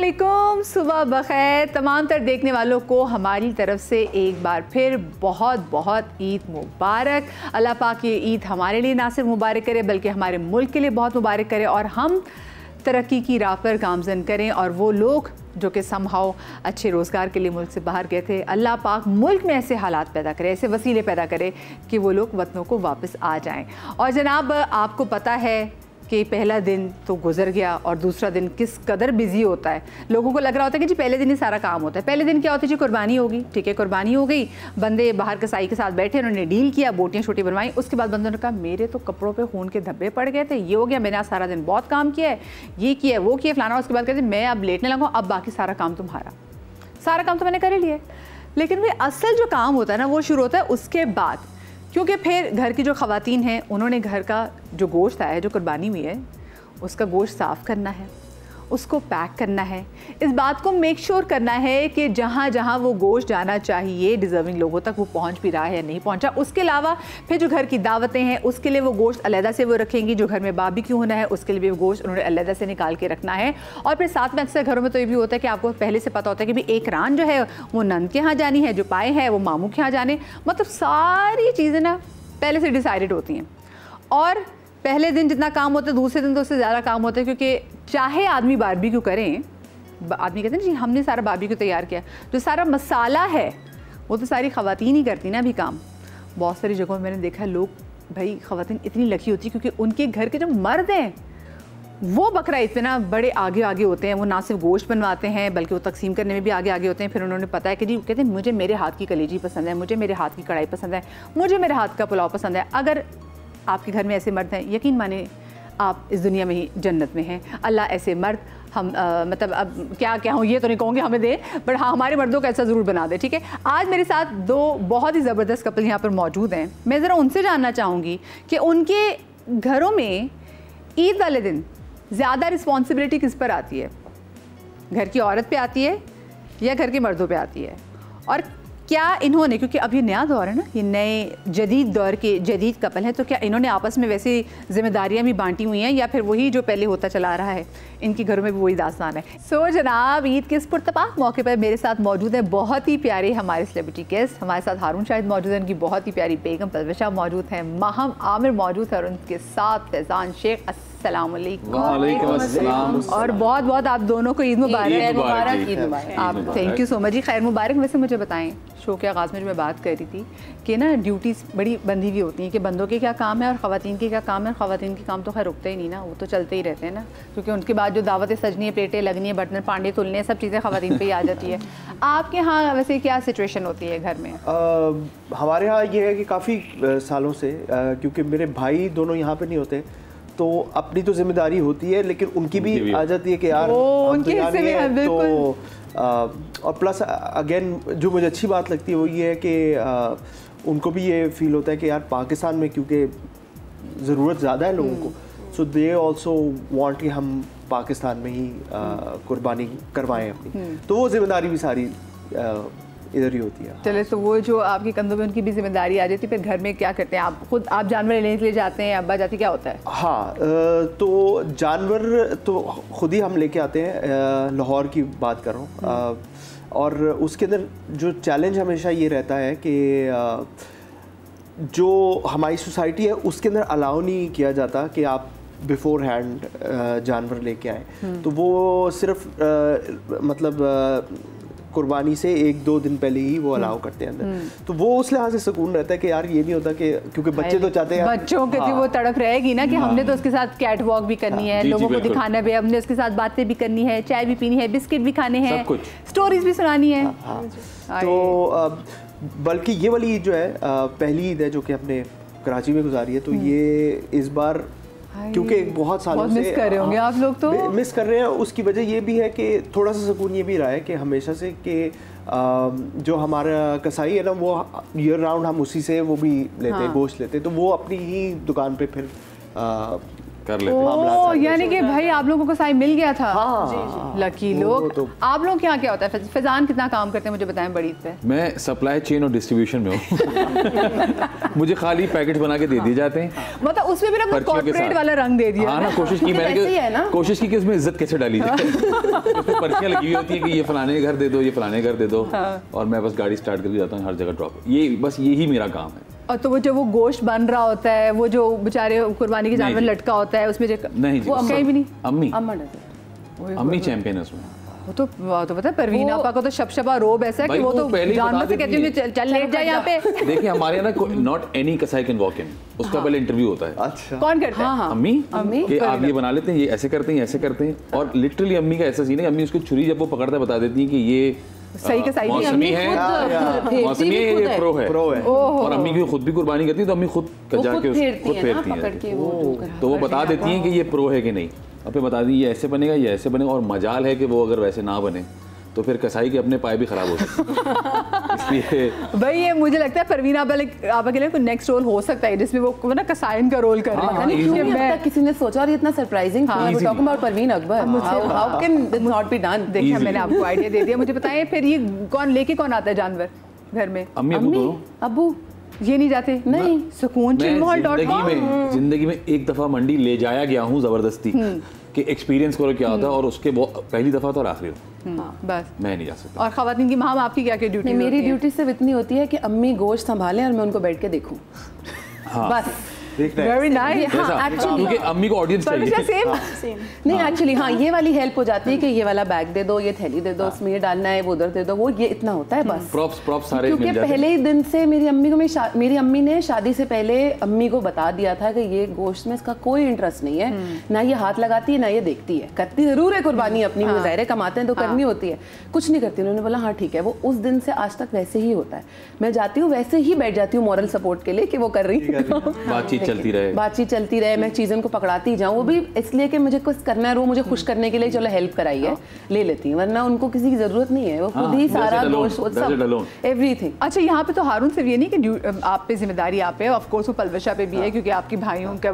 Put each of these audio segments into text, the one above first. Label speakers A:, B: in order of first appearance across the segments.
A: अस्सलामुअलैकुम, सुबह बखैर तमाम तर देखने वालों को हमारी तरफ से एक बार फिर बहुत बहुत ईद मुबारक। अल्लाह पाक ये ईद हमारे लिए ना सिर्फ मुबारक करे बल्कि हमारे मुल्क के लिए बहुत मुबारक करे और हम तरक्की की राह पर गामजन करें। और वो लोग जो कि समहाउ अच्छे रोज़गार के लिए मुल्क से बाहर गए थे, अल्लाह पाक मुल्क में ऐसे हालात पैदा करे, ऐसे वसीले पैदा करे कि वो लोग वतनों को वापस आ जाएं। और जनाब आपको पता है कि पहला दिन तो गुजर गया और दूसरा दिन किस कदर बिजी होता है। लोगों को लग रहा होता है कि जी पहले दिन ही सारा काम होता है। पहले दिन क्या होता है जी, कुर्बानी होगी, ठीक है कुर्बानी हो गई, बंदे बाहर कसाई के साथ बैठे, उन्होंने डील किया, बोटियाँ छोटी बनवाई। उसके बाद बंदों ने कहा मेरे तो कपड़ों पे खून के धब्बे पड़ गए थे, ये हो गया, मैंने आज सारा दिन बहुत काम किया है, ये किया वो किया फलाना। उसके बाद कहते मैं अब लेटने लगा, अब बाकी सारा काम तुम्हारा, सारा काम तो मैंने कर ही लिया। लेकिन भाई असल जो काम होता है ना वो शुरू होता है उसके बाद, क्योंकि फिर घर की जो ख़वातीन हैं उन्होंने घर का जो गोश्त आया है, जो कुर्बानी हुई है, उसका गोश्त साफ़ करना है, उसको पैक करना है, इस बात को मेक श्योर करना है कि जहाँ जहाँ वो गोश्त जाना चाहिए डिज़र्विंग लोगों तक वो पहुँच भी रहा है या नहीं पहुँचा। उसके अलावा फिर जो घर की दावतें हैं उसके लिए वो गोश्त अलहदा से वो रखेंगी, जो घर में बारबेक्यू होना है उसके लिए भी वो गोश्त उन्होंने अलहदा से निकाल के रखना है। और फिर साथ में अक्सर घरों में तो ये भी होता है कि आपको पहले से पता होता है कि भाई एक रान जो है वो नंद के यहाँ जानी है, जो पाए हैं वो मामू के यहाँ जाने, मतलब सारी चीज़ें ना पहले से डिसाइडेड होती हैं। और पहले दिन जितना काम होता है दूसरे दिन तो उससे ज़्यादा काम होता है, क्योंकि चाहे आदमी बारबेक्यू करें, आदमी कहते हैं जी हमने सारा बारबेक्यू तैयार किया, जो सारा मसाला है वो तो सारी ख़वातीन ही करती ना अभी काम। बहुत सारी जगहों में मैंने देखा है लोग, भाई ख़वातीन इतनी लकी होती है क्योंकि उनके घर के जो मर्द हैं वो बकरा ईद पे ना बड़े आगे आगे होते हैं। वो ना सिर्फ गोश्त बनवाते हैं बल्कि वो तकसीम करने में भी आगे आगे होते हैं। फिर उन्होंने पता है कि जी कहते हैं मुझे मेरे हाथ की कलेजी पसंद है, मुझे मेरे हाथ की कढ़ाई पसंद है, मुझे मेरे हाथ का पुलाव पसंद है। अगर आपके घर में ऐसे मर्द हैं, यकीन माने आप इस दुनिया में ही जन्नत में हैं। अल्लाह ऐसे मर्द हम मतलब अब क्या क्या हूँ ये तो नहीं कहूँगी हमें दे, बट हाँ हमारे मर्दों को ऐसा ज़रूर बना दे, ठीक है। आज मेरे साथ दो बहुत ही ज़बरदस्त कपल यहाँ पर मौजूद हैं। मैं ज़रा उनसे जानना चाहूँगी कि उनके घरों में ईद वाले दिन ज़्यादा रिस्पॉन्सिबिलिटी किस पर आती है, घर की औरत पे आती है या घर के मर्दों पे आती है, और क्या इन्होंने, क्योंकि अब ये नया दौर है ना, ये नए जदीद दौर के जदीद कपल हैं, तो क्या इन्होंने आपस में वैसी जिम्मेदारियां भी बांटी हुई हैं या फिर वही जो पहले होता चला रहा है इनके घरों में भी वही दास्तान है। सो जनाब ईद के इस पुरतपाक मौके पर मेरे साथ मौजूद हैं बहुत ही प्यारे हमारे सेलिब्रिटी गेस्ट। हमारे साथ हारून शाहिद मौजूद हैं, उनकी बहुत ही प्यारी बेगम परविशा मौजूद हैं, माहम आमिर मौजूद है और उनके साथ फैज़ान शेख। अस्सलामुअलैकुम और बहुत बहुत आप दोनों को ईद मुबारक। आप थैंक यू सो मच जी, खैर मुबारक। वैसे मुझे बताएं, शो के आगाज़ में जो मैं बात कर रही थी कि ना ड्यूटीज़ बड़ी बंधी हुई होती हैं कि बंदों के क्या काम है और ख़वातीन के क्या काम है। ख़वातीन के काम तो खैर रुकते ही नहीं ना, वो तो चलते ही रहते हैं ना, क्योंकि उनके बाद जो दावतें सजनी है, प्लेटें लगनी है, बर्तन पांडे तुलने, सब चीज़ें ख़वातीन पे ही आ जाती है। आपके यहाँ वैसे क्या सिचुएशन होती है घर में?
B: हमारे यहाँ ये है कि काफ़ी सालों से, क्योंकि मेरे भाई दोनों यहाँ पे नहीं होते तो अपनी तो जिम्मेदारी होती है, लेकिन उनकी भी आ जाती है कि यार
A: उनके हिस्से में है, बिल्कुल।
B: और प्लस अगेन जो मुझे अच्छी बात लगती है वो ये है कि उनको भी ये फील होता है कि यार पाकिस्तान में क्योंकि ज़रूरत ज़्यादा है लोगों को, सो दे ऑल्सो वांट कि हम पाकिस्तान में ही कुर्बानी करवाएं अपनी, तो वो जिम्मेदारी भी सारी इधर ही होती है।
A: चले, तो वो जो आपके कंधों में उनकी भी जिम्मेदारी आ जाती है, फिर घर में क्या करते हैं आप? खुद आप जानवर लेने के लिए जाते हैं, अब्बा जाती, क्या होता है?
B: हाँ, तो जानवर तो खुद ही हम लेके आते हैं। लाहौर की बात कर रहा हूँ, और उसके अंदर जो चैलेंज हमेशा ये रहता है कि जो हमारी सोसाइटी है उसके अंदर अलाउ नहीं किया जाता कि आप बिफोर हैंड जानवर लेके आए। तो वो सिर्फ मतलब कुर्बानी से 1-2 दिन पहले ही वो अलाउ करते हैं अंदर। तो वो उस लिहाज से सुकून रहता है कि यार ये नहीं होता कि क्योंकि बच्चे तो चाहते हैं,
A: बच्चों के वो तड़प रहेगी ना कि हमने तो उसके साथ कैट वॉक भी करनी है, लोगों को दिखाना भी, हमने उसके साथ बातें भी करनी है, चाय भी पीनी है, बिस्किट भी खाने हैं, स्टोरीज भी सुनानी है।
B: तो बल्कि ये वाली ईद जो है पहली ईद है जो कि हमने कराची में गुजारी है, तो ये इस बार क्योंकि बहुत सालों से
A: मिस कर रहे होंगे आप लोग, तो
B: मिस कर रहे हैं। उसकी वजह ये भी है कि थोड़ा सा सुकून ये भी रहा है कि हमेशा से कि जो हमारा कसाई है ना वो ईयर राउंड हम उसी से वो भी लेते हैं, गोश्त लेते हैं, तो वो अपनी ही दुकान पे फिर कर
A: लेते हैं। यानी कि भाई आप लोगों को कसाई मिल गया था।
B: हाँ,
A: लकी लोग। तो आप लोग क्या क्या होता है? फैजान कितना काम करते हैं मुझे बताएं बड़ी ईद पे?
C: मैं सप्लाई चेन और डिस्ट्रीब्यूशन में हूँ। मुझे खाली पैकेट बना के दे दिए जाते हैं।
A: मतलब उसमें भी ना कॉर्पोरेट वाला रंग दे दिया।
C: हाँ ना, कोशिश की मैंने, कोशिश की कि उसमें इज्जत कैसे डाली जाए। उसमें पर्चियाँ लगी हुई होती है कि ये फलाने घर दे दो, ये फलाने घर दे दो, और मैं बस गाड़ी स्टार्ट करके जाता हूँ हर जगह ड्रॉप। ये बस यही मेरा काम है।
A: और तो वो जो वो गोश्त बन रहा होता है, वो जो बेचारे कुर्बानी के जानवर लटका होता है उसमें, जो
C: नहीं
A: वो कहीं भी नहीं।
C: अम्मी चैंपियन है उसमें।
A: वो तो पता है परवीन आपा को तो शबशबा रोब ऐसा है कि वो तो जानवर से कहती है चल लेट जाए यहाँ पे।
C: देखिए हमारे यहाँ ना नॉट एनी कसाई कैन वॉक इन, उसका पहले इंटरव्यू होता है।
B: अच्छा,
A: कौन करता है?
C: अम्मी कि आप ये बना लेते हैं, ये ऐसे करते हैं, ऐसे करते हैं। और लिटरली अम्मी का ऐसा सीन है, अम्मी उसकी छुरी जब वो पकड़ता है बता देती है कि ये
A: सही का सही
C: मौसमी है, मौसमी है, ये प्रो है। और अम्मी की खुद भी कुर्बानी करती है तो अम्मी खुद जाके खुद फेरती है, तो वो बता देती हैं कि ये प्रो है कि नहीं। अब फिर बता दी ये ऐसे बनेगा, ये ऐसे बनेगा। और मजाल है कि वो अगर वैसे ना बने तो फिर कसाई के अपने पाए भी खराब हो सकते हैं। इसलिए
A: भाई ये मुझे लगता है परवीन आपा के लिए कोई नेक्स्ट रोल हो सकता है जिसमें वो ना कसाइन का रोल करे।
D: पता नहीं क्यों नहीं अब तक किसी ने सोचा, और इतना सरप्राइजिंग था। We talking about Parveen Akbar, how can this not be done?
A: देखिए मैंने आपको आइडिया दे दिया। मुझे बताएं फिर ये कौन लेके कौन आता है जानवर घर में?
C: अम्मी
D: अब्बू
A: ये नहीं जाते? नहीं, सुकून चिलमहल.com।
C: जिंदगी में एक दफा मंडी ले जाया गया हूँ जबरदस्ती कि एक्सपीरियंस करो क्या होता है, और उसके पहली दफा तो और आखिरी
A: बस
C: मैं नहीं जा सकता।
A: और खवातीन की माम आपकी क्या क्या ड्यूटी?
D: मेरी ड्यूटी सिर्फ इतनी होती है कि अम्मी गोश्त संभालें और मैं उनको बैठ के देखूं। बस
A: वेरी नाइस।
C: क्योंकि अम्मी को ऑडियंस चाहिए।
D: सेम नहीं एक्चुअली हाँ, ये वाली हेल्प हो जाती है कि ये वाला बैग दे दो, ये थैली दे दो, उसमें ये डालना है, वो उधर दे दो, वो ये इतना होता है बस।
C: प्रॉप्स सारे
D: क्योंकि पहले ही दिन से मेरी अम्मी ने शादी से पहले अम्मी को बता दिया था कि ये गोश्त में इसका कोई इंटरेस्ट नहीं है, ना ये हाथ लगाती है ना ये देखती है। करती जरूर है कुर्बानी अपनी, ज़ाहिर है कमाते हैं तो करनी होती है, कुछ नहीं करती। उन्होंने बोला हाँ ठीक है। वो उस दिन से आज तक वैसे ही होता है। मैं जाती हूँ वैसे ही बैठ जाती हूँ मॉरल सपोर्ट के लिए कि वो कर रही है, बातचीत चलती रहे, मैं चीज़ों को पकड़ाती जाऊँ। वो भी इसलिए कि मुझे कुछ करना है, वो मुझे खुश करने के लिए चलो हेल्प कराई है, ले लेती हूँ, वरना उनको किसी की जरूरत नहीं है। वो खुद ही सारा एवरीथिंग।
A: अच्छा यहाँ पे तो हारून सिर्फ ये नहीं कि आप पे जिम्मेदारी आप पे, ऑफ कोर्स वो पलवशा पे भी है क्योंकि आपकी भाइयों का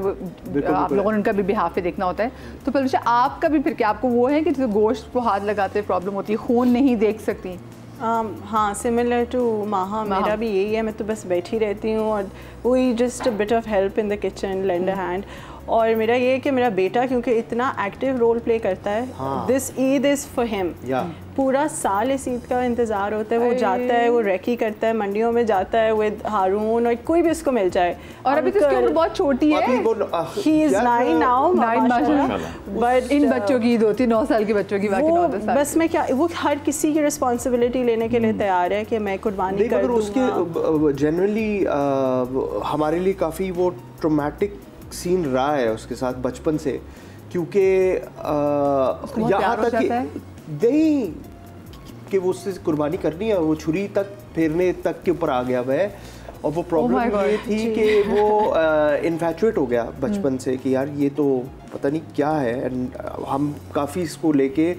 A: आप लोगों ने उनका भी बिहाफ पे देखना होता है। तो पलवशा आपका भी फिर क्या आपको वो है कि जो गोश्त को हाथ लगाते प्रॉब्लम होती है, खून नहीं देख सकती?
E: हाँ, सिमिलर टू माहा मेरा भी यही है। मैं तो बस बैठी रहती हूँ और वही just a bit of help in the kitchen, lend a hand. और मेरा ये है कि मेरा बेटा क्योंकि इतना एक्टिव रोल प्ले करता है, this Eid is for him. पूरा साल इस ईद का इंतज़ार होता है। वो जाता है, वो रेकी करता है, मंडियों में जाता है विद हारून और कोई भी उसको मिल जाए।
A: और अभी तो उसकी उम्र बहुत छोटी है,
E: he is 9 now,
A: but in बच्चों की ईद होती है 9 साल के बच्चों की, बाकी 9-10 साल।
E: बस मैं क्या, वो हर किसी की रिस्पॉन्सिबिलिटी लेने के लिए तैयार है कि मैं कुर्बानी कर दूंगा।
B: उसके जनरली हमारे लिए काफ़ी वो ट्रॉमेटिक सीन रहा है उसके साथ बचपन से, क्योंकि यहाँ तक नहीं कि वो उससे कुर्बानी करनी है, वो छुरी तक फेरने तक के ऊपर आ गया वह। और वो प्रॉब्लम ये थी कि वो इन्फैचुएट हो गया बचपन से कि यार ये तो पता नहीं क्या है। एंड हम काफ़ी इसको लेके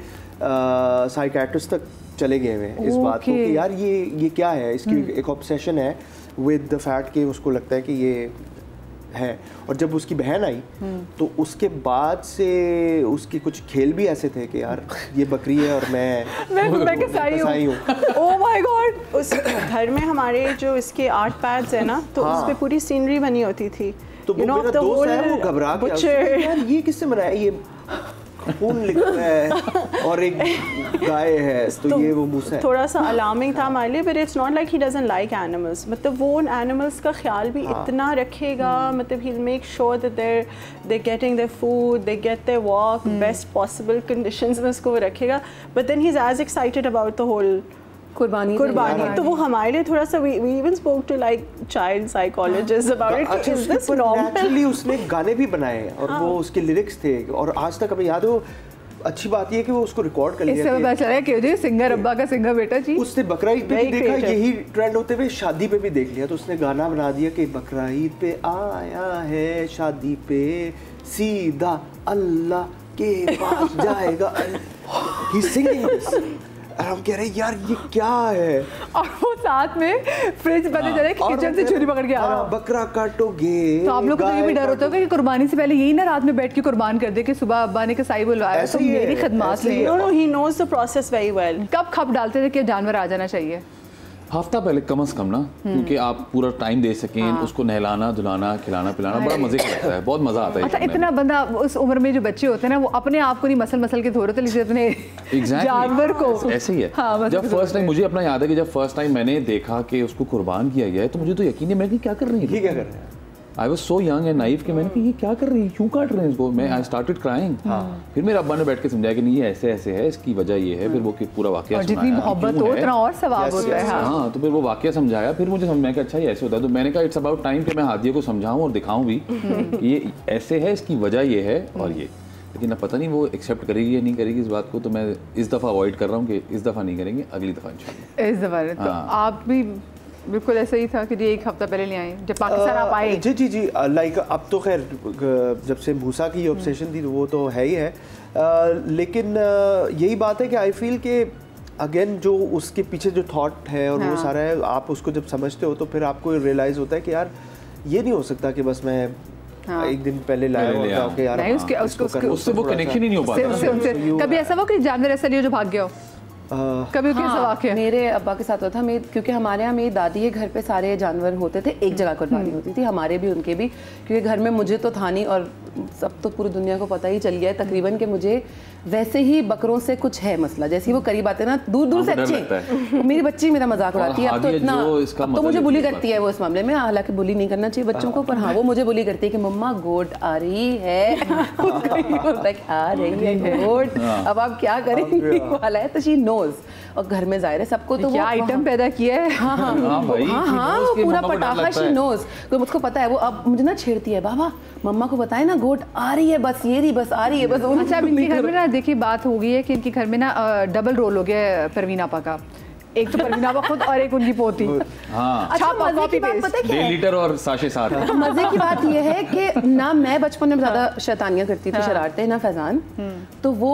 B: साइकियाट्रिस्ट तक चले गए हैं इस बात को कि यार ये क्या है। इसकी एक ऑब्सेशन है विद द फैक्ट कि उसको लगता है कि ये है। और जब उसकी बहन आई तो उसके बाद से उसके कुछ खेल भी ऐसे थे कि यार ये बकरी है और मैं कसाई हूँ।
E: Oh my God. उस घर में हमारे जो इसके आर्ट पैड्स है ना, तो उस पे पूरी सीनरी बनी होती थी।
B: तो वो मेरा दोस्त है, वो घबरा गया यार ये किससे बनाया, ये खून लिखता है और एक गाय है तो ये वो मूसा है।
E: थोड़ा सा अलार्मिंग था हमारे लिए, but it's not like he doesn't like animals. मतलब वो उन एनिमल्स का ख्याल भी इतना रखेगा, मतलब he will make sure that they getting their food, they get their walk, best possible conditions में उसको वो रखेगा। But then he is as excited about the whole कुर्बानी। तो वो हमारे लिए थोड़ा सा, we even spoke to like child psychologists about it. Is this normal?
B: Actually उसने गाने भी बनाए और वो उसके लिरिक्स थे और आज तक हमें याद है। वो अच्छी बात ये है कि वो उसको रिकॉर्ड कर लिया।
A: इससे पता चला कि जो सिंगर अब्बा का सिंगर बेटा जी,
B: उसने बकरा ईद पे भी देखा, यही ट्रेंड होते हुए शादी पे भी देख लिया। तो उसने गाना बना दिया कि बकरा ईद पे आया है, शादी पे सीधा अल्लाह के पास जाएगा। He's singing this। और हम कह रहे हैं यार ये क्या है।
A: और वो साथ में फ्रिज पता चले किचन से छुरी पकड़ के आ रहा हो।
B: बकरा काटोगे
A: तो आप लोग को तो ये भी डर होता होगा कि कुर्बानी से पहले यही ना रात में बैठ के कुर्बान कर दे कि सुबह अब्बा ने कसाई बुलवाया तो मेरी खिदमत ले।
E: No he knows the process very well.
A: कब खप डालते थे कि जानवर आ जाना चाहिए?
C: हफ्ता पहले कम से कम ना, क्योंकि आप पूरा टाइम दे सकें। उसको नहलाना धुलाना खिलाना पिलाना बड़ा मजे का लगता है, बहुत मजा आता है।
A: अच्छा, इतना बंदा उस उम्र में जो बच्चे होते हैं ना वो अपने आप को नहीं मसल के धो रहे थे, लेकिन अपने जानवर को
C: ऐसे ही है। जब फर्स्ट टाइम मुझे अपना याद है कि जब फर्स्ट टाइम मैंने देखा कि उसको कुर्बान किया गया है तो मुझे तो यकीन नहीं, मैं क्या कर रही है,
B: क्या कर रहे हैं।
C: I was so young and naive कि मैंने कहा ये क्या कर रही है, क्यों काट रहे हैं इसको। मैं आई स्टार्टेड क्राइंग। फिर मेरे अब्बा ने बैठ के समझाया कि नहीं ये ऐसे ऐसे है, इसकी वजह ये है। फिर वो पूरा वाकया
A: सुनाया, जितनी मोहब्बत हो उतना और सवाब होता है।
C: हाँ, तो फिर वो वाकया समझाया, फिर मुझे समझ में आया कि अच्छा ये ऐसे होता है। तो मैंने कहा इट्स अबाउट टाइम कि मैं हादिया को समझाऊं और दिखाऊं भी कि ये ऐसे है, इसकी वजह ये है और ये। लेकिन अब पता नहीं वो एक्सेप्ट करेगी या नहीं करेगी इस बात को। तो मैं इस दफ़ा अवॉइड कर रहा हूँ कि इस दफ़ा नहीं करेंगे, अगली दफ़ा इंशाल्लाह।
A: इस दफ़ा तो आप भी बिल्कुल ऐसा ही था कि जी एक हफ्ता पहले ले आए जब पाकिस्तान आप आए।
B: जी लाइक अब तो खैर जब से भूसा की ऑब्सेशन थी तो वो तो है ही है। लेकिन यही बात है कि आई फील कि अगेन जो उसके पीछे जो थॉट है और वो सारा है, आप उसको जब समझते हो तो फिर आपको रियलाइज़ होता है कि यार ये नहीं हो सकता कि बस मैं एक दिन पहले लाया होता कि यार
C: उससे वो कनेक्शन ही नहीं हो पाता।
A: कभी ऐसा हुआ कि जानवर ऐसा लियो जो भाग गया हो? कभी
D: मेरे अब्बा के साथ होता था। क्योंकि हमारे यहाँ मेरी दादी के घर पे सारे जानवर होते थे, एक जगह कुर्बानी होती थी, हमारे भी उनके भी। क्योंकि घर में मुझे तो था नहीं और सब तो पूरी दुनिया को पता ही चल गया है तकरीबन कि मुझे वैसे ही बकरों से कुछ है मसला। जैसे ही वो करीब आते ना दूर दूर से अच्छे, मेरी बच्ची मेरा मजाक उड़ाती है। अब तो इतना अब तो मुझे बुली करती है वो इस मामले में। हालांकि बुली नहीं करना चाहिए बच्चों को, पर हाँ वो मुझे बुली करती है कि मम्मा गोट आ रही है। आ रही है गोट, अब आप क्या करेंगे वाला है। तो शी नोज। और घर में जाहिर है सबको तो
A: क्या आइटम पैदा किया है।
D: हाँ पूरा पटाखा शी नोज। तो मुझको पता है वो अब मुझे ना छेड़ती है, बाबा मम्मा को बताए ना गोट आ रही है, बस ये रही, बस आ रही है बस।
A: अच्छा, इनके घर में ना देखिए बात हो गई है कि इनके घर में ना डबल रोल हो गया परवीन आपा का। एक तो परवीन आपा खुद और एक उनकी पोती।
C: हाँ।
D: अच्छा, मजे की बात पता है क्या है?
C: 1.5 लीटर और साशे साथ।
D: मजे की बात यह है कि ना मैं बचपन में ज्यादा शैतानियां करती थी, शरारतें, ना फैजान। तो वो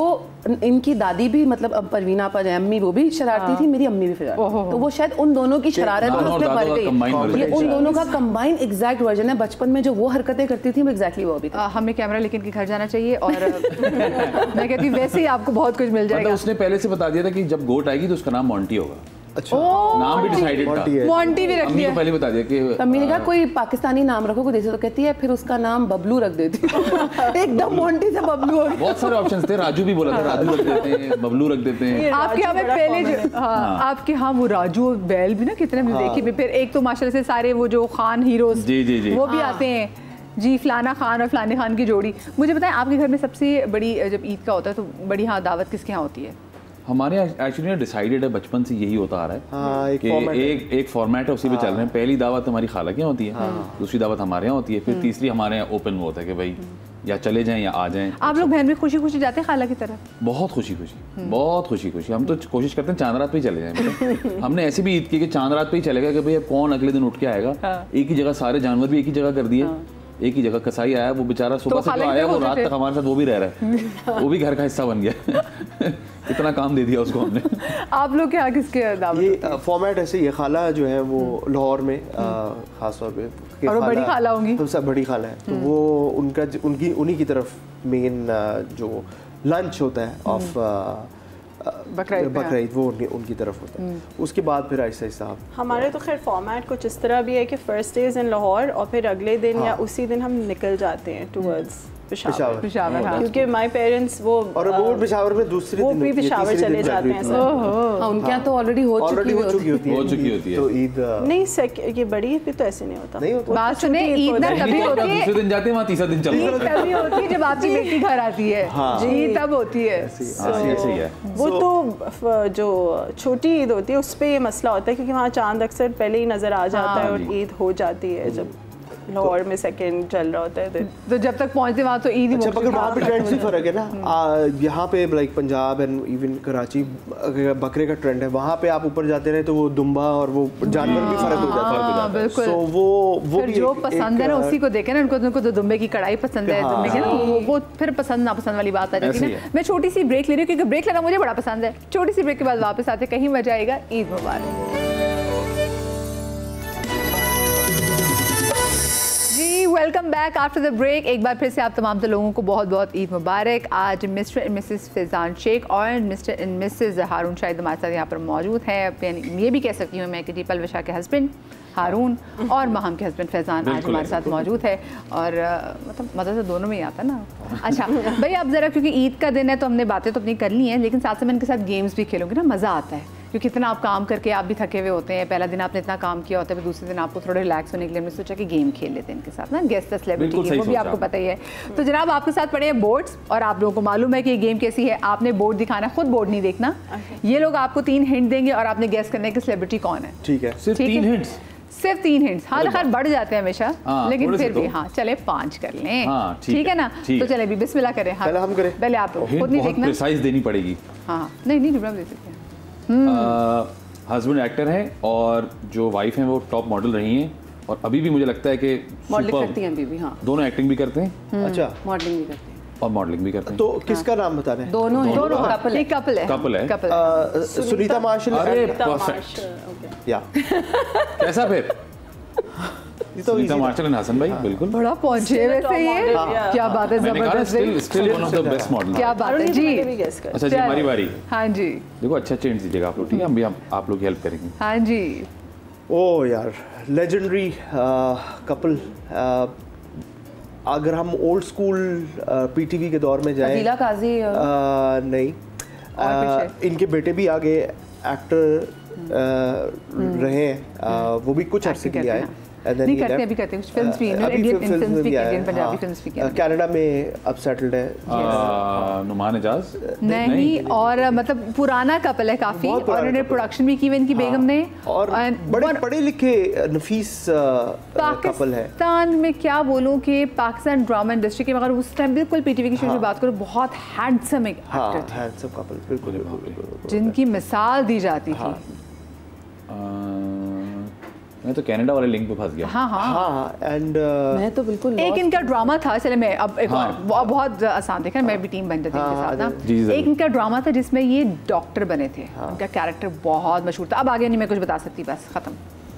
D: इनकी दादी भी मतलब अब परवीन आपा अम्मी वो भी शरारती थी, मेरी अम्मी भी फिर। तो वो शायद उन दोनों की शरारत उसमें भर गई। ये उन दोनों का कंबाइन एग्जैक्ट वर्जन है। बचपन में जो वो हरकतें करती थी वो एग्जैक्टली वो भी।
A: हमें कैमरा लेकिन के घर जाना चाहिए और मैं कहती हूँ वैसे ही आपको बहुत कुछ मिल जाएगा।
C: उसने पहले से बता दिया था कि जब गोट आएगी तो उसका नाम मॉन्टी होगा।
B: अच्छा,
C: नाम भी डिसाइडेड था,
A: मॉन्टी भी रख लिया।
C: पहले बता दिया कि
D: अम्मी ने कहा कोई पाकिस्तानी नाम रखो कोई देसी, तो कहती है फिर उसका नाम बबलू रख देती। एकदम मॉन्टी से बबलू।
C: बहुत सारे ऑप्शंस थे, राजू भी बोला था, राजू रख देते हैं, बबलू रख देते हैं।
A: आपके यहाँ पहले जो आपके यहाँ वो राजू बैल भी ना कितने देखी। फिर एक तो माशाल्लाह से सारे वो जो खान हीरोज जी वो भी आते हैं जी, फलाना खान और फलाने खान की जोड़ी। मुझे बताएं आपके घर में सबसे बड़ी जब ईद का होता है तो बड़ी हाँ दावत किसके यहाँ होती है?
C: हमारे यहाँ एक्चुअली डिसाइडेड है, बचपन से यही होता आ रहा है कि एक फॉर्मेट है, उसी पे चल रहे हैं। पहली दावत हमारी खाला के यहाँ होती है, दूसरी दावत हमारे यहाँ होती है, फिर तीसरी हमारे यहाँ ओपन वो होता है कि भाई या चले जाएं या आ जाएं।
A: आप लोग बहन में खुशी खुशी जाते हैं खाला की तरफ?
C: बहुत खुशी खुशी हम तो कोशिश करते हैं चांद रात पे ही चले जाएं। हमने ऐसी भी ईद की कि चांद रात पे ही चले गए कि भाई अब कौन अगले दिन उठ के आएगा। एक ही जगह सारे जानवर भी एक ही जगह कर दिए, एक ही जगह कसाई आया, वो बेचारा सुबह से जो आया वो रात तक हमारे साथ वो भी रह रहा है, वो भी घर का हिस्सा बन गया। इतना काम दे दिया उसको हमने।
A: आप लोग क्या किसके दावत?
B: ये फॉर्मेट ऐसे ही है। खाला जो है वो लाहौर में खास तौर पे,
A: और बड़ी खाला होंगी,
B: तो सब बड़ी खाला है, तो वो उनका उन्हीं की तरफ मेन जो लंच होता है ऑफ बकरीद वो उनकी तरफ होता है। उसके बाद फिर ऐसा हिसाब
E: हमारे तो खैर फॉर्मेट कुछ इस तरह भी है कि फर्स्ट डेज इन लाहौर और फिर अगले दिन या उसी दिन हम निकल जाते हैं टुवर्ड्स पेशावर। क्योंकि माय पेरेंट्स वो
B: पेशावर में दूसरे
E: वो भी पेशावर चले जाते हैं सर।
D: उनके यहाँ तो ऑलरेडी हो चुकी
C: होती है
B: तो ईद
E: नहीं ये बड़ी ईद तो ऐसे नहीं होता।
A: बात सुने, ईद ना तभी होती है,
C: दूसरे दिन जाते हैं वहाँ तीसरा दिन चल रहा है,
A: तभी होती है जब आपकी बेटी घर आती है जी, तब होती है।
C: ऐसे ही है
E: वो तो जो छोटी ईद होती है उस पर ये मसला होता है क्योंकि वहाँ चांद अक्सर पहले ही नजर आ जाता है और ईद हो जाती है जब लाहौर में सेकंड चल रहा होता है।
A: तो जब तक पहुंचते वहाँ तो ईद ही।
B: अच्छा, मगर वहाँ पे ट्रेंड से फर्क है ना। यहाँ पे like Punjab and even Karachi बकरे का ट्रेंड है, वहाँ पे आप ऊपर जाते रहे तो वो दुम्बा और वो जानवर भी फर्क हो जाता है।
A: बिल्कुल,
B: तो वो भी
A: जो पसंद है ना उसी को देखे ना। उनको तो दुम्बे की कढ़ाई पसंद है, वो फिर पसंद नापसंद वाली बात आ जाती है ना। मैं छोटी सी ब्रेक ले रही हूँ क्योंकि ब्रेक लेना मुझे बड़ा पसंद है। छोटी सी ब्रेक के बाद वापस आते, कहीं मजा आएगा। ईद मुबारक। Welcome back after the break. एक बार फिर से आप तमाम लोगों को बहुत बहुत ईद मुबारक। आज Mr and Mrs Faizan Sheikh और Mr and Mrs Haroon Shahid हमारे साथ यहाँ पर मौजूद हैं। ये भी कह सकती हूँ मैं कि दीपल वशा के हस्बैंड हारून और महम के हस्बैंड फैज़ान आज हमारे साथ मौजूद है। और मतलब मज़ा तो दोनों में ही आता ना। अच्छा भाई, अब ज़रा क्योंकि ईद का दिन है तो हमने बातें तो अपनी कर ली हैं, लेकिन साथ में इनके साथ गेम्स भी खेलोगे ना, मज़ा आता है क्योंकि इतना आप काम करके आप भी थके हुए होते हैं। पहला दिन आपने इतना काम किया होता है, फिर दूसरे दिन आपको थोड़ा रिलैक्स होने के लिए हमने सोचा कि गेम खेल लेते हैं इनके साथ ना। गेस्ट द सेलिब्रिटी गेम, वो भी आपको पता ही है। तो जनाब आपके साथ पड़े हैं बोर्ड्स और आप लोगों को मालूम है कि ये गेम कैसी है। आपने बोर्ड दिखाना, खुद बोर्ड नहीं देखना। ये लोग आपको 3 हिंट देंगे और आपने गेस करना है कि सेलिब्रिटी कौन है।
B: ठीक है,
C: सिर्फ 3 हिंट्स?
A: सिर्फ 3 हिंट्स। हाँ खैर बढ़ जाते हैं हमेशा, लेकिन फिर भी हाँ चले 5 कर लें। ठीक है ना, तो चले भी बिस्मिल्लाह करें।
B: पहले हम करें,
A: पहले आप खुद नहीं देखना,
C: प्रिसाइज देनी पड़ेगी।
A: हाँ नहीं दे सकते हैं।
C: हस्बैंड एक्टर हैं और जो वाइफ हैं वो टॉप मॉडल रही हैं और अभी भी मुझे लगता है कि
D: मॉडलिंग करती हैं अभी भी। हाँ,
C: दोनों एक्टिंग भी करते हैं।
B: अच्छा,
D: मॉडलिंग भी करते हैं
C: और मॉडलिंग भी करते हैं।
B: तो किसका नाम बता रहे हैं?
D: दोनों
C: कपल है।
B: सुनीता मार्शल।
C: अरे परफेक्ट।
B: या
C: कैसा फिर? सुनीता मार्शल एंड हसन भाई, बिल्कुल
A: बड़ा पहुंचे वैसे ये। क्या बात है, जबरदस्त,
C: still one of the best model.
A: क्या बात है जी।
C: अच्छा जी, हमारी बारी।
A: हाँ जी,
C: देखो अच्छा चेंज दीजिएगा आप लोग, ठीक है? हम भी आप लोग की हेल्प करेंगे।
A: हाँ जी।
B: ओ यार, लेजेंडरी कपल। अगर हम ओल्ड स्कूल पीटीवी के दौर में जाएं,
D: अदीला काजी
B: नहीं, इनके बेटे भी आगे एक्टर रहे हैं, वो भी कुछ अर्से के लिए आए।
A: नहीं करते, अभी करते हैं कुछ फिल्म्स भी, इंडियन फिल्म्स भी, इंडियन पंजाबी फिल्म्स भी,
B: कनाडा में अब सेटल्ड है।
C: नुमान एजाज
A: नहीं, और मतलब पुराना कपल है काफी, और उन्होंने प्रोडक्शन भी की हुई इनकी बेगम ने,
B: और बड़े पढ़े लिखे नफीस कपल है।
A: पाकिस्तान में क्या बोलूं कि पाकिस्तान ड्रामा इंडस्ट्री के, मगर उस टाइम बिल्कुल पीटीवी की शो की बात करो, बहुत हैंडसम एक एक्टर थे,
B: हैंडसम कपल, बिल्कुल,
A: जिनकी मिसाल दी जाती थी।
C: मैं तो कनाडा वाले लिंक पे फंस गया।
B: हाँ, एंड
D: मैं तो बिल्कुल
A: एक इनका ड्रामा था, चले मैं अब एक और बहुत आसान देखा, मैं भी टीम बन जाती के साथ ना। एक इनका ड्रामा था जिसमें ये डॉक्टर बने थे, उनका कैरेक्टर बहुत मशहूर था। अब आगे नहीं मैं कुछ बता सकती, बस खत्म।